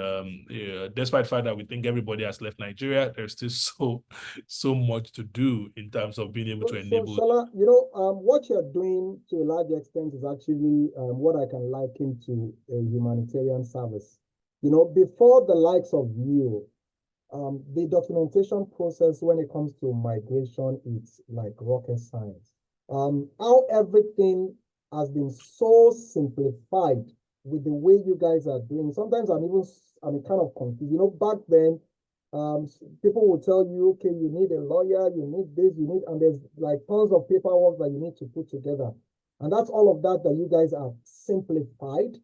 yeah, despite the fact that we think everybody has left Nigeria, there's still so much to do in terms of being able to enable. So, Shola, you know, what you're doing to a large extent is actually what I can liken to a humanitarian service. You know, before the likes of you, the documentation process when it comes to migration, it's like rocket science. How everything has been so simplified with the way you guys are doing. Sometimes I'm kind of confused. You know, back then, people will tell you, okay, you need a lawyer, you need this, and there's like tons of paperwork that you need to put together. And that's all of that you guys have simplified.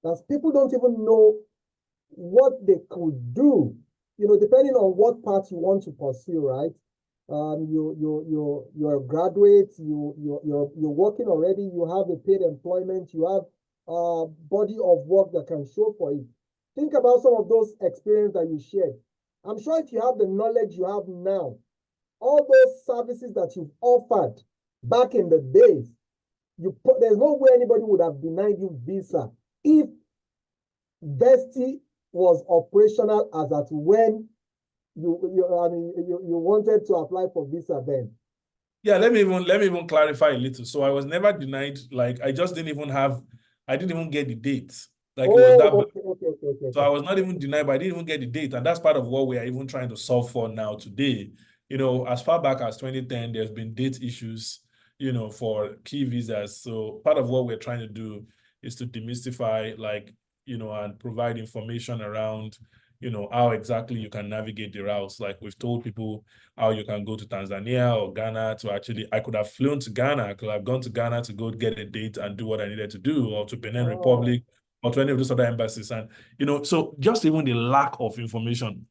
That people don't even know what they could do, you know, depending on what path you want to pursue, right? You're a graduate, you're working already, you have a paid employment, you have a body of work that can show for it. Think about some of those experiences that you shared. I'm sure if you have the knowledge you have now, all those services that you've offered back in the days, there's no way anybody would have denied you visa if Vesti was operational as at when you wanted to apply for visa then. Yeah, let me even clarify a little. So I was never denied. Like I didn't even get the date. Like it was that. Okay. So I was not even denied, but I didn't even get the date. And that's part of what we are even trying to solve for now today. You know, as far back as 2010, there's been date issues, you know, for key visas. So part of what we're trying to do is to demystify, like, and provide information around, how exactly you can navigate the routes. Like we've told people how you can go to Tanzania or Ghana to actually, I could have flown to Ghana, I could have gone to Ghana to go get a date and do what I needed to do, or to Benin Republic, or to any of those other embassies. And, so just even the lack of information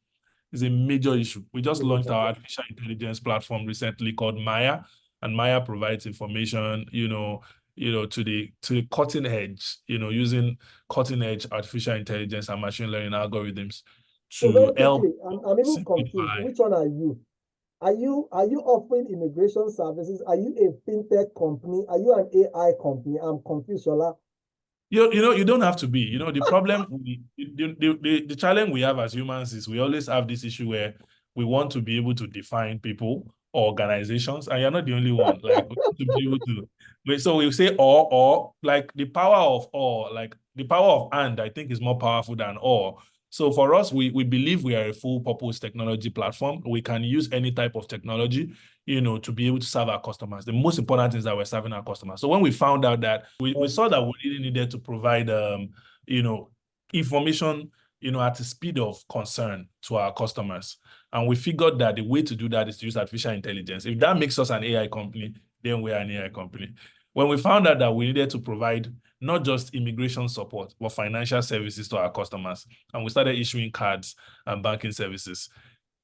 is a major issue. We just launched our artificial intelligence platform recently called Maya, and Maya provides information, to the cutting edge, using cutting edge artificial intelligence and machine learning algorithms So very to help quickly, I'm even confused. simplify. Which one are you? Are you offering immigration services? Are you a fintech company? Are you an AI company? I'm confused, Shola. You don't have to be. The problem, the challenge we have as humans is we always have this issue where we want to be able to define people or organizations, and you're not the only one. Like, we want to be able to, so we say or, like the power of or, like the power of and, I think, is more powerful than or. So for us, we believe we are a full purpose technology platform. We can use any type of technology, to be able to serve our customers. The most important thing is that we're serving our customers. So when we found out that we saw that we really needed to provide, information, at the speed of concern to our customers. And we figured that the way to do that is to use artificial intelligence. If that makes us an AI company, then we are an AI company. When we found out that we needed to provide not just immigration support, but financial services to our customers, and we started issuing cards and banking services.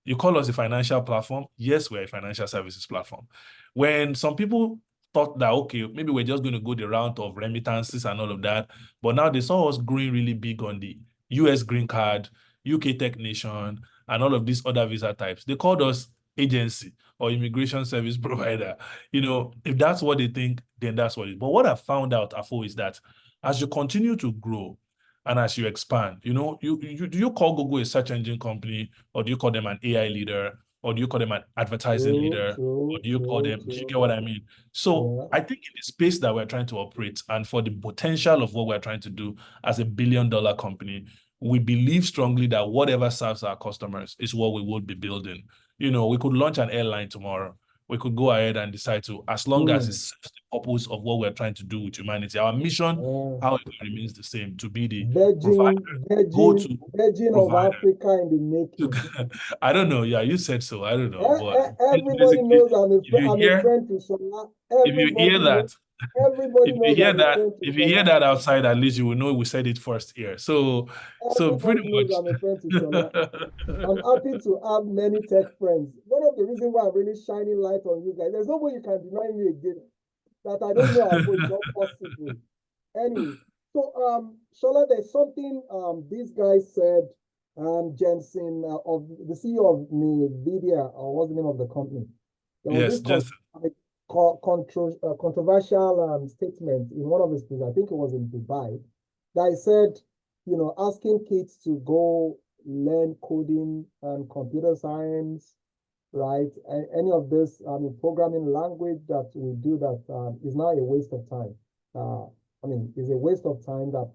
You call us a financial platform? Yes, we're a financial services platform. When some people thought that, okay, maybe we're just going to go the route of remittances and all of that, but now they saw us growing really big on the US green card, UK Tech Nation, and all of these other visa types. They called us agency or immigration service provider. If that's what they think, then that's what it is. But what I found out, Afo, is that as you continue to grow and as you expand, do you call Google a search engine company, or do you call them an AI leader, or do you call them an advertising leader, or do you call them, do you get what I mean? So I think in the space that we're trying to operate, and for the potential of what we're trying to do as a billion-dollar company, we believe strongly that whatever serves our customers is what we will be building. We could launch an airline tomorrow. We could go ahead and decide to, as long as it serves the purpose of what we're trying to do with humanity. Our mission, however, remains the same: to be the provider, Virgin of provider. Africa in the making. I don't know. Yeah, you said so. I don't know. But Everybody knows I'm if a friend to Shola. you hear that, Everybody knows I'm a friend to if you hear Shola. that outside, at least you will know we said it first here. So pretty Everybody knows I'm a friend to Shola. much. I'm happy to have many tech friends. One of the reasons why I'm really shining light on you guys, there's no way you can deny me again that I don't know how it's not possible. Anyway, so Shola, there's something these guys said, Jensen of the CEO of NVIDIA, or what's the name of the company? There was Yes, this controversial statement in one of his speeches, I think it was in Dubai, that he said, asking kids to go learn coding and computer science, right? Any of this, programming language that we do that is now a waste of time. It's a waste of time that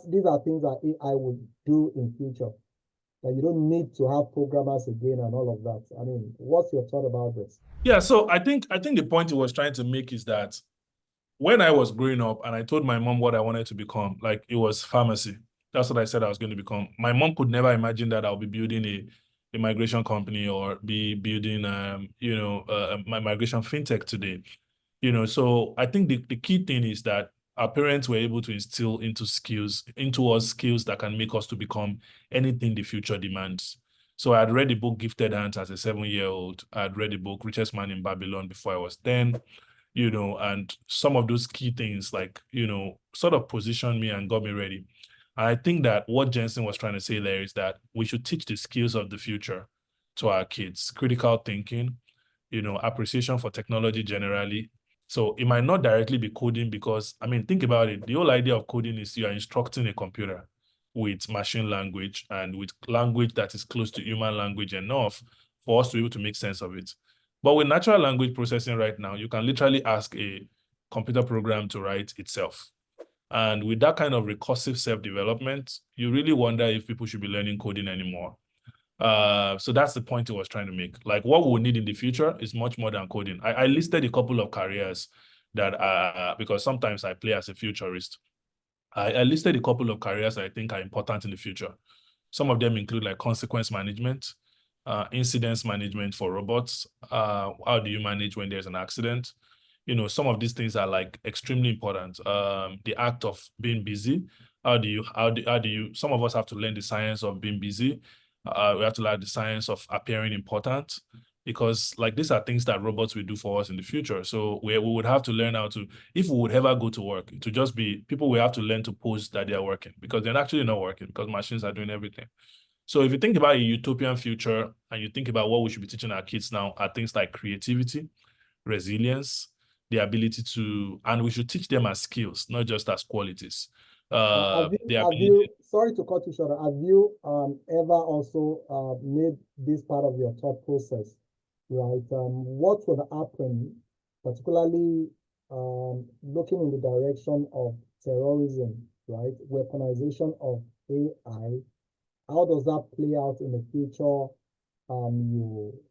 these are things that AI will do in future. That you don't need to have programmers again and all of that. What's your thought about this? Yeah, so I think the point he was trying to make is that when I was growing up and I told my mom what I wanted to become, like, it was pharmacy. That's what I said I was going to become. My mom could never imagine that I'll be building a migration company, or be building my migration fintech today. So I think the key thing is that our parents were able to instill into us skills that can make us to become anything the future demands. So I had read the book Gifted Hands as a 7-year-old. I had read the book Richest Man in Babylon before I was 10, and some of those key things, like, sort of positioned me and got me ready. And I think that what Jensen was trying to say there is that we should teach the skills of the future to our kids: critical thinking, appreciation for technology generally. So it might not directly be coding, because, think about it. The whole idea of coding is you are instructing a computer with machine language, and with language that is close to human language enough for us to be able to make sense of it. But with natural language processing right now, you can literally ask a computer program to write itself. And with that kind of recursive self-development, you really wonder if people should be learning coding anymore. So that's the point he was trying to make. Like, what we'll need in the future is much more than coding. I listed a couple of careers, that because sometimes I play as a futurist. I listed a couple of careers that I think are important in the future. Some of them include like consequence management, incidents management for robots. How do you manage when there's an accident? You know, some of these things are like extremely important. The act of being busy. How do you, some of us have to learn the science of being busy. We have to learn the science of appearing important, because like these are things that robots will do for us in the future. So we would have to learn how to, if we would ever go to work, to just be, people will have to learn to pose that they are working, because they're actually not working, because machines are doing everything. So if you think about a utopian future and you think about what we should be teaching our kids now are things like creativity, resilience, the ability to, and we should teach them as skills, not just as qualities. Sorry to cut you short, have you ever also made this part of your thought process, right? What would happen, particularly looking in the direction of terrorism, right? Weaponization of AI, how does that play out in the future?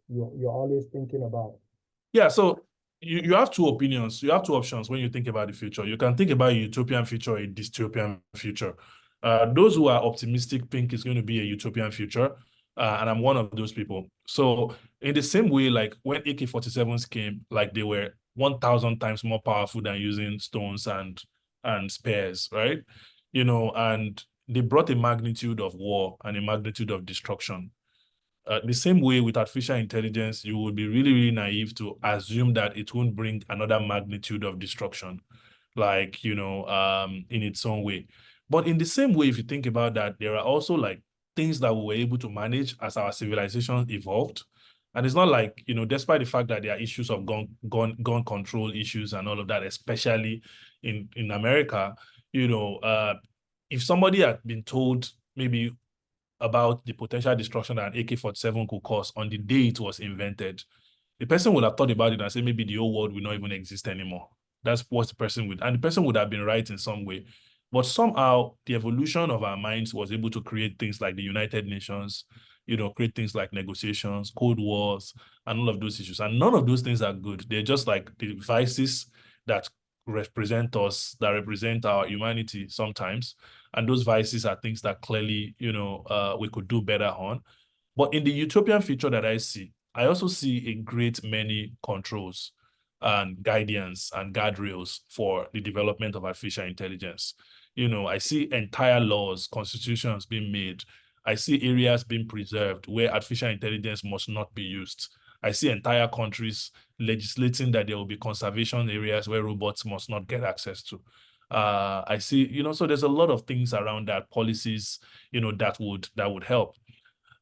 You're always thinking about. Yeah, so you have two opinions. You have two options when you think about the future. You can think about a utopian future, a dystopian future. Those who are optimistic think it's going to be a utopian future, and I'm one of those people. So in the same way, like when AK-47s came, like they were 1,000 times more powerful than using stones and spears, right? You know, and they brought a magnitude of war and a magnitude of destruction. The same way with artificial intelligence, you would be really, really naive to assume that it won't bring another magnitude of destruction, like, you know, in its own way. But in the same way, if you think about that, there are also like things that we were able to manage as our civilization evolved. And it's not like, you know, despite the fact that there are issues of gun control issues and all of that, especially in America, you know, if somebody had been told maybe about the potential destruction that an AK-47 could cause on the day it was invented, the person would have thought about it and said maybe the whole world will not even exist anymore. That's what the person would, and the person would have been right in some way. But somehow the evolution of our minds was able to create things like the United Nations, you know, create things like negotiations, Cold Wars, and all of those issues. And none of those things are good. They're just like the devices that represent us, that represent our humanity sometimes. And those vices are things that clearly, you know, we could do better on. But in the utopian future that I see, I also see a great many controls and guidance and guardrails for the development of artificial intelligence. You know, I see entire laws, constitutions being made. I see areas being preserved where artificial intelligence must not be used. I see entire countries legislating that there will be conservation areas where robots must not get access to. I see, you know, so there's a lot of things around that, policies, you know, that would help.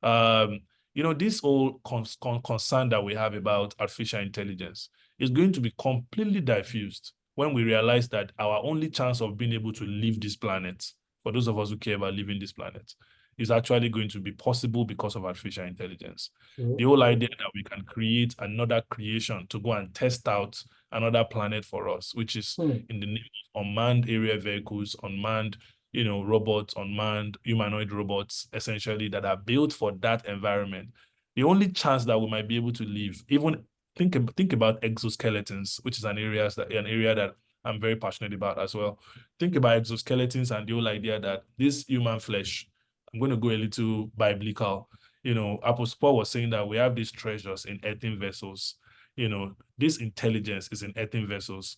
You know, this whole concern that we have about artificial intelligence is going to be completely diffused when we realize that our only chance of being able to leave this planet, for those of us who care about leaving this planet, is actually going to be possible because of artificial intelligence. The whole idea that we can create another creation to go and test out another planet for us, which is in the name of unmanned area vehicles, unmanned, you know, robots, unmanned humanoid robots, essentially, that are built for that environment. The only chance that we might be able to live, even think about exoskeletons, which is an area that I'm very passionate about as well. Think about exoskeletons and the whole idea that this human flesh, I'm going to go a little biblical. You know, Apostle Paul was saying that we have these treasures in earthen vessels. You know, this intelligence is in earthen vessels.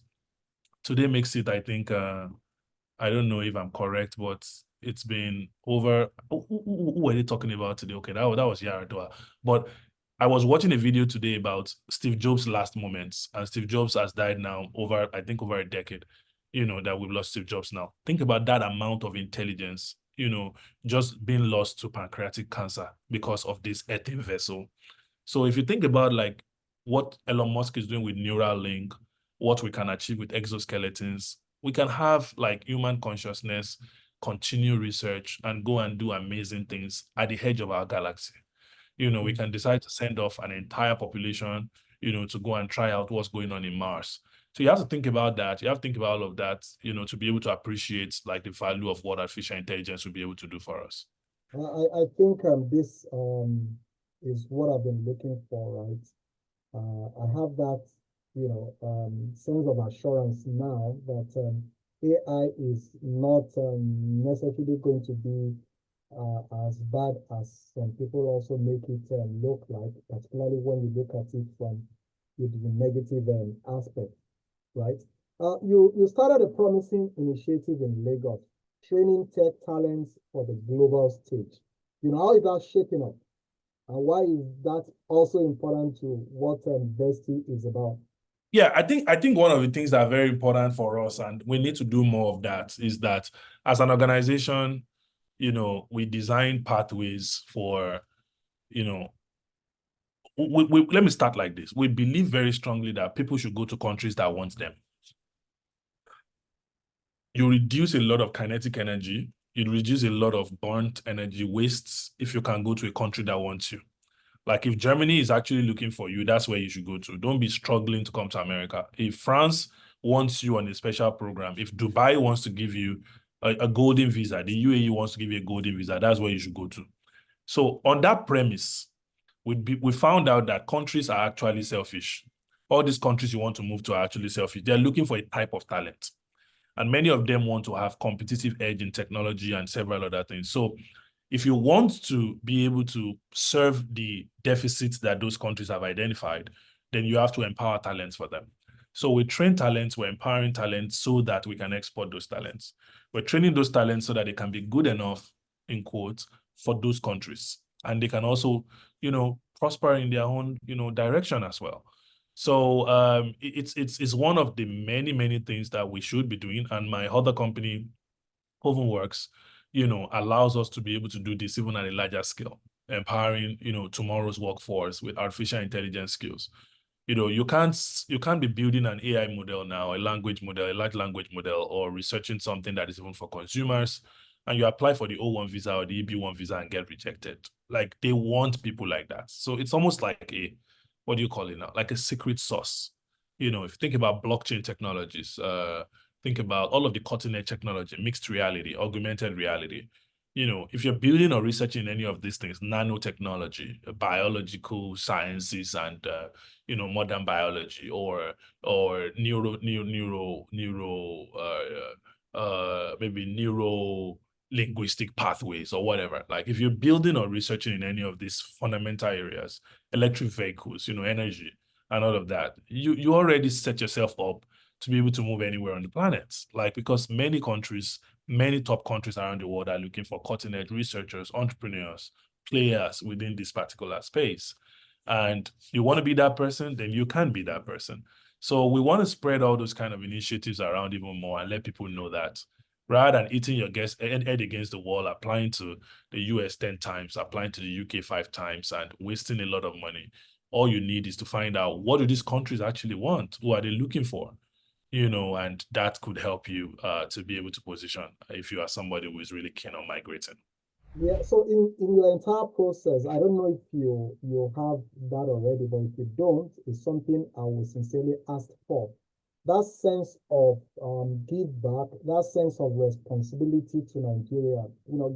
Today makes it, I think, I don't know if I'm correct, but it's been over. Who were they talking about today? Okay, that was Yaradua. But I was watching a video today about Steve Jobs' last moments, and Steve Jobs has died now over, I think, over a decade. You know, that we've lost Steve Jobs now. Think about that amount of intelligence, you know, just being lost to pancreatic cancer because of this earthen vessel. So if you think about like what Elon Musk is doing with Neuralink, what we can achieve with exoskeletons, we can have like human consciousness, continue research, and go and do amazing things at the edge of our galaxy. You know, we can decide to send off an entire population, you know, to go and try out what's going on in Mars. So you have to think about that. You have to think about all of that, you know, to be able to appreciate like the value of what artificial intelligence will be able to do for us. I think this is what I've been looking for, right? I have that sense of assurance now that AI is not necessarily going to be as bad as some people also make it look like, particularly when you look at it from the negative aspect, right? You started a promising initiative in Lagos, training tech talents for the global stage. How is that shaping up? And why is that also important to what Vesti is about? Yeah, I think one of the things that are very important for us, and we need to do more of that, is that as an organization, we design pathways for, let me start like this. We believe very strongly that people should go to countries that want them. You reduce a lot of kinetic energy, you reduce a lot of burnt energy wastes if you can go to a country that wants you. Like if Germany is actually looking for you, that's where you should go to. Don't be struggling to come to America. If France wants you on a special program, if Dubai wants to give you a golden visa, the UAE wants to give you a golden visa, that's where you should go to. So on that premise, we found out that countries are actually selfish. All these countries you want to move to are actually selfish. They're looking for a type of talent. And many of them want to have competitive edge in technology and several other things. So if you want to be able to serve the deficits that those countries have identified, then you have to empower talents for them. So we train talents, we're empowering talents so that we can export those talents. We're training those talents so that they can be good enough, in quotes, for those countries. And they can also, prosper in their own, direction as well. So it's one of the many, many things that we should be doing. And my other company, Works, allows us to be able to do this even at a larger scale, empowering, tomorrow's workforce with artificial intelligence skills. You can't be building an AI model now, a language model, a large language model, or researching something that is even for consumers, and you apply for the O1 visa or the EB1 visa and get rejected. Like they want people like that. So it's almost like what do you call it now? Like a secret sauce. If you think about blockchain technologies, think about all of the cutting edge technology, mixed reality, augmented reality. If you're building or researching any of these things, nanotechnology, biological sciences, and modern biology, or maybe neuro linguistic pathways or whatever. Like if you're building or researching in any of these fundamental areas, electric vehicles, energy and all of that, you already set yourself up to be able to move anywhere on the planet. Like because many top countries around the world are looking for cutting edge researchers, entrepreneurs, players within this particular space. And you want to be that person, then you can be that person. So we want to spread all those kind of initiatives around even more and let people know that rather than eating your head against the wall, applying to the US 10 times, applying to the UK 5 times, and wasting a lot of money, all you need is to find out what do these countries actually want? Who are they looking for? And that could help you to be able to position if you are somebody who is really keen on migrating. Yeah, so in your entire process, I don't know if you have that already, but if you don't, it's something I will sincerely ask for. That sense of give back, that sense of responsibility to Nigeria.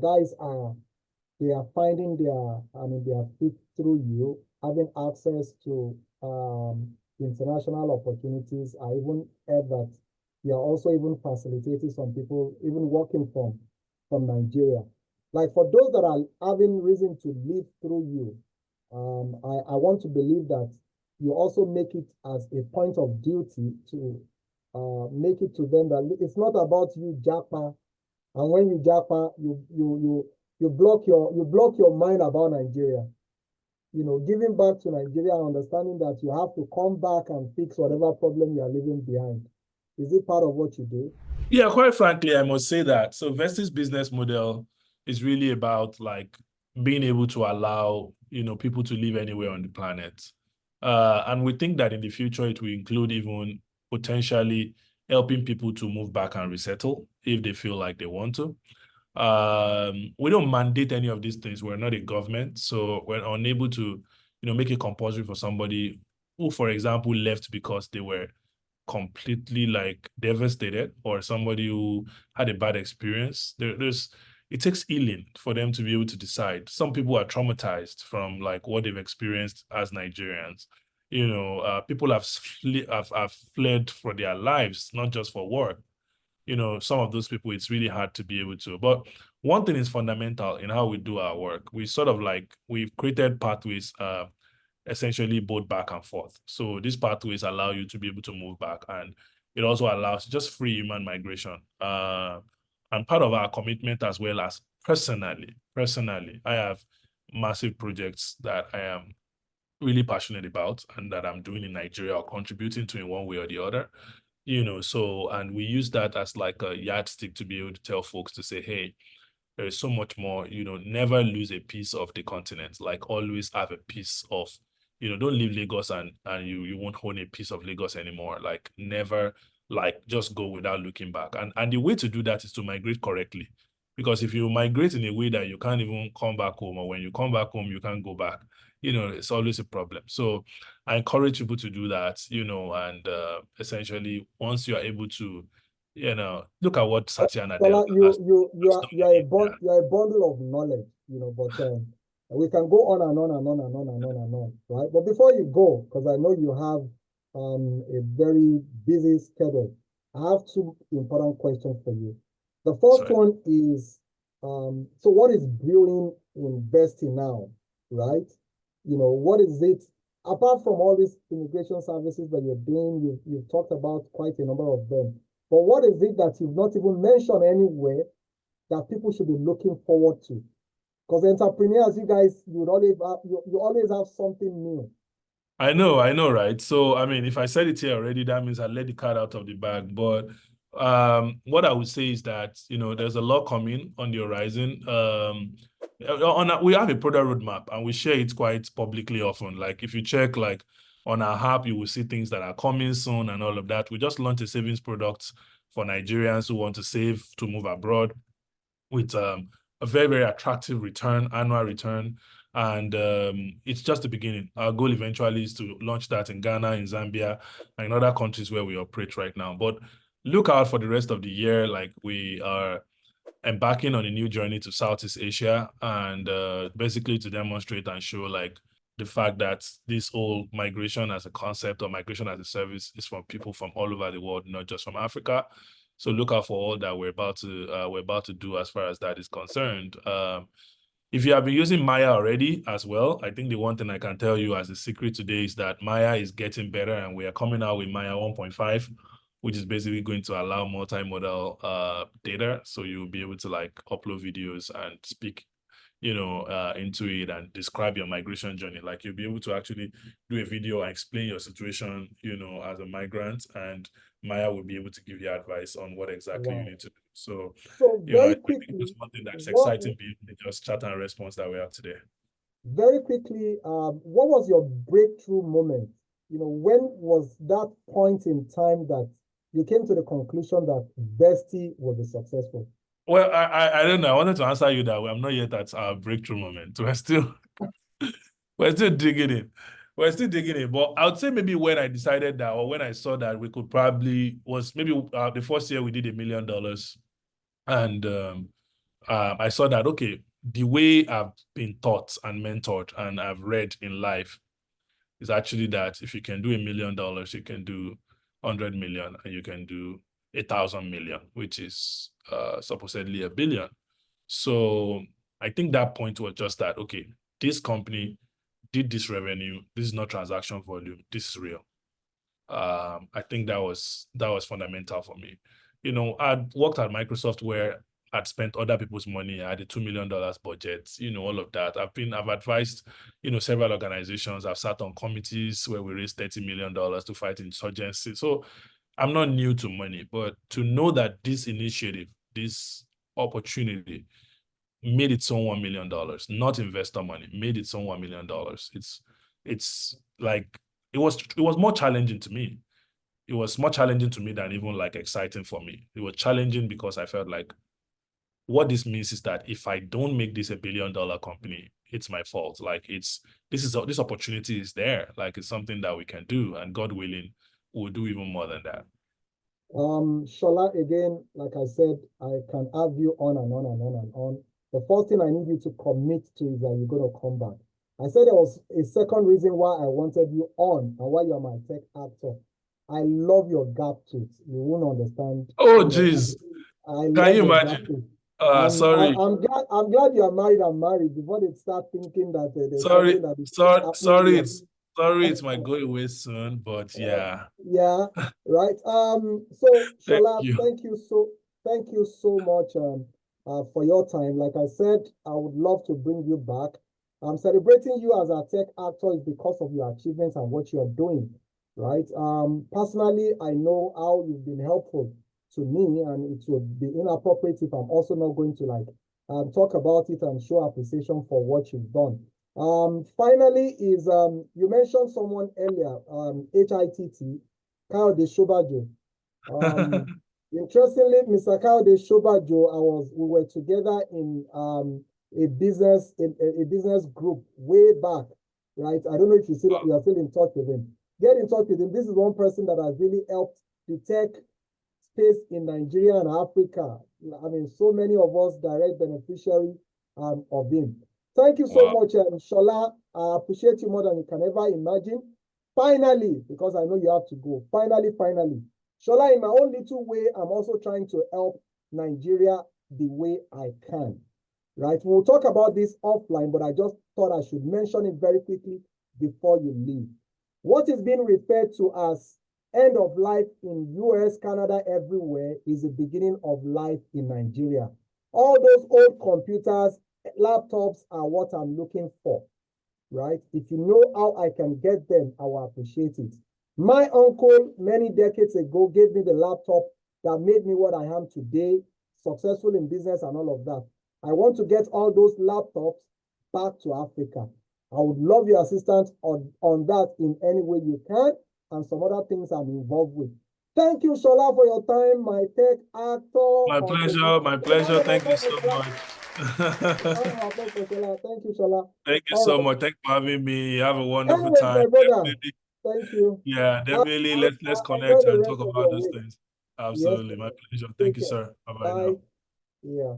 Guys they are finding their feet through you, having access to international opportunities. I even heard that you are also even facilitating some people even working from Nigeria. Like for those that are having reason to live through you, I want to believe that you also make it as a point of duty to make it to them that it's not about you japa, and when you japa, you block your mind about Nigeria. Giving back to Nigeria, understanding that you have to come back and fix whatever problem you are leaving behind. Is it part of what you do? Yeah, quite frankly, I must say that. So Vesti's business model is really about like being able to allow, people to live anywhere on the planet. And we think that in the future, it will include even potentially helping people to move back and resettle if they feel like they want to. We don't mandate any of these things. We're not a government, so we're unable to, make it compulsory for somebody who, for example, left because they were completely like devastated, or somebody who had a bad experience. It takes healing for them to be able to decide. Some people are traumatized from like what they've experienced as Nigerians. people have fled for their lives, not just for work. Some of those people, it's really hard to be able to. But one thing is fundamental in how we do our work. We've created pathways, essentially both back and forth. So these pathways allow you to be able to move back, and it also allows just free human migration. And part of our commitment, as well as personally, I have massive projects that I am really passionate about and that I'm doing in Nigeria or contributing to in one way or the other. And we use that as like a yardstick to be able to tell folks to say, hey, there is so much more, never lose a piece of the continent, like always have a piece of, don't leave Lagos and you won't own a piece of Lagos anymore. Like never, like just go without looking back. And the way to do that is to migrate correctly. Because if you migrate in a way that you can't even come back home, or when you come back home, you can't go back, it's always a problem. So I encourage people to do that, and essentially once you are able to, look at what Satya Nadella Shola, you are a bundle of knowledge, but we can go on and on and on and on and on and on, right? But before you go, because I know you have a very busy schedule, I have two important questions for you. The first one is, so what is brewing in Vesti now, right? What is it, apart from all these immigration services that you're doing, you've talked about quite a number of them, but what is it that you've not even mentioned anywhere that people should be looking forward to? Because entrepreneurs, you guys, you always have something new. I know, right? So, I mean, if I said it here already, that means I let the cat out of the bag. But what I would say is that, there's a lot coming on the horizon. We have a product roadmap, and we share it quite publicly often. Like, if you check, like, on our app, you will see things that are coming soon and all of that. We just launched a savings product for Nigerians who want to save to move abroad with a very, very attractive annual return. And it's just the beginning. Our goal eventually is to launch that in Ghana, in Zambia, and in other countries where we operate right now. But look out for the rest of the year. Like, we are embarking on a new journey to Southeast Asia, and basically to demonstrate and show like the fact that this whole migration as a concept or migration as a service is from people from all over the world, not just from Africa. So look out for all that we're about to do as far as that is concerned. If you have been using Maya already as well, I think the one thing I can tell you as a secret today is that Maya is getting better, and we are coming out with Maya 1.5, which is basically going to allow multimodal data. So you'll be able to like upload videos and speak, into it and describe your migration journey. Like, you'll be able to actually do a video and explain your situation, as a migrant, and Maya will be able to give you advice on what exactly you need to do. So very I quickly, think it's one thing that's exciting beyond just chat and response that we have today. Very quickly, what was your breakthrough moment? When was that point in time that you came to the conclusion that Vesti will be successful? Well, I don't know. I wanted to answer you that way. I'm not yet at our breakthrough moment. We're still digging in. We're still digging in. But I would say maybe when I decided that, or when I saw that we could probably, was maybe the first year we did $1 million. And I saw that, okay, the way I've been taught and mentored and I've read in life is actually that if you can do $1 million, you can do 100 million, and you can do 1,000 million, which is supposedly 1 billion. So I think that point was just that, okay, this company did this revenue. This is not transaction volume. This is real. I think that was fundamental for me. I'd worked at Microsoft where I'd spent other people's money. I had a $2 million budget, all of that. I've advised, several organizations. I've sat on committees where we raised $30 million to fight insurgency. So I'm not new to money, but to know that this initiative, this opportunity made its own $1 million, not investor money, made its own $1 million. It's like, it was more challenging to me. It was more challenging to me than even like exciting for me. It was challenging because I felt like, what this means is that if I don't make this $1 billion company, it's my fault. Like, this opportunity is there. Like, it's something that we can do, and God willing, we'll do even more than that. Shola, again, like I said, I can have you on and on and on and on. The first thing I need you to commit to is that you're going to come back. I said there was a second reason why I wanted you on and why you're my tech actor. I love your gap tooth. You won't understand. Oh, jeez. I Can love you your imagine? gap tooth. Sorry. I'm glad you are married and married before they start thinking that there's something that is happening. Sorry, it's my go away soon, but yeah. Yeah, right. So Shola, Thank you. thank you so much for your time. Like I said, I would love to bring you back. I'm celebrating you as a tech actor is because of your achievements and what you're doing, right? Personally, I know how you've been helpful to me, and it would be inappropriate if I'm also not going to like talk about it and show appreciation for what you've done. Finally is you mentioned someone earlier, HITT, Kayode Shobajo. Interestingly, Mr. Kayode Shobajo, we were together in a business group way back, right? I don't know if you are still in touch with him. Get in touch with him. This is one person that has really helped the tech space in Nigeria and Africa. I mean, so many of us direct beneficiary of him. Thank you so much, Shola. I appreciate you more than you can ever imagine. Finally, because I know you have to go. Finally, Shola, in my own little way, I'm also trying to help Nigeria the way I can. Right? We'll talk about this offline, but I just thought I should mention it very quickly before you leave. What is being referred to as end of life in US, Canada, everywhere is the beginning of life in Nigeria. All those old computers, laptops are what I'm looking for, right? If you know how I can get them, I will appreciate it. My uncle, many decades ago, gave me the laptop that made me what I am today, successful in business and all of that. I want to get all those laptops back to Africa. I would love your assistance on that in any way you can, and some other things I'm involved with. Thank you, Shola, for your time, my tech actor. My pleasure. Thank you so much. Thank you, Shola. Thank you so much. Thank you for having me. Have a wonderful Anyways, time. my brother, thank you. Yeah, definitely. Let's connect enjoy the and rest talk of about your those week. things. Absolutely. Yes, My pleasure. take Thank you, care. sir. Bye-bye now. Bye. Yeah.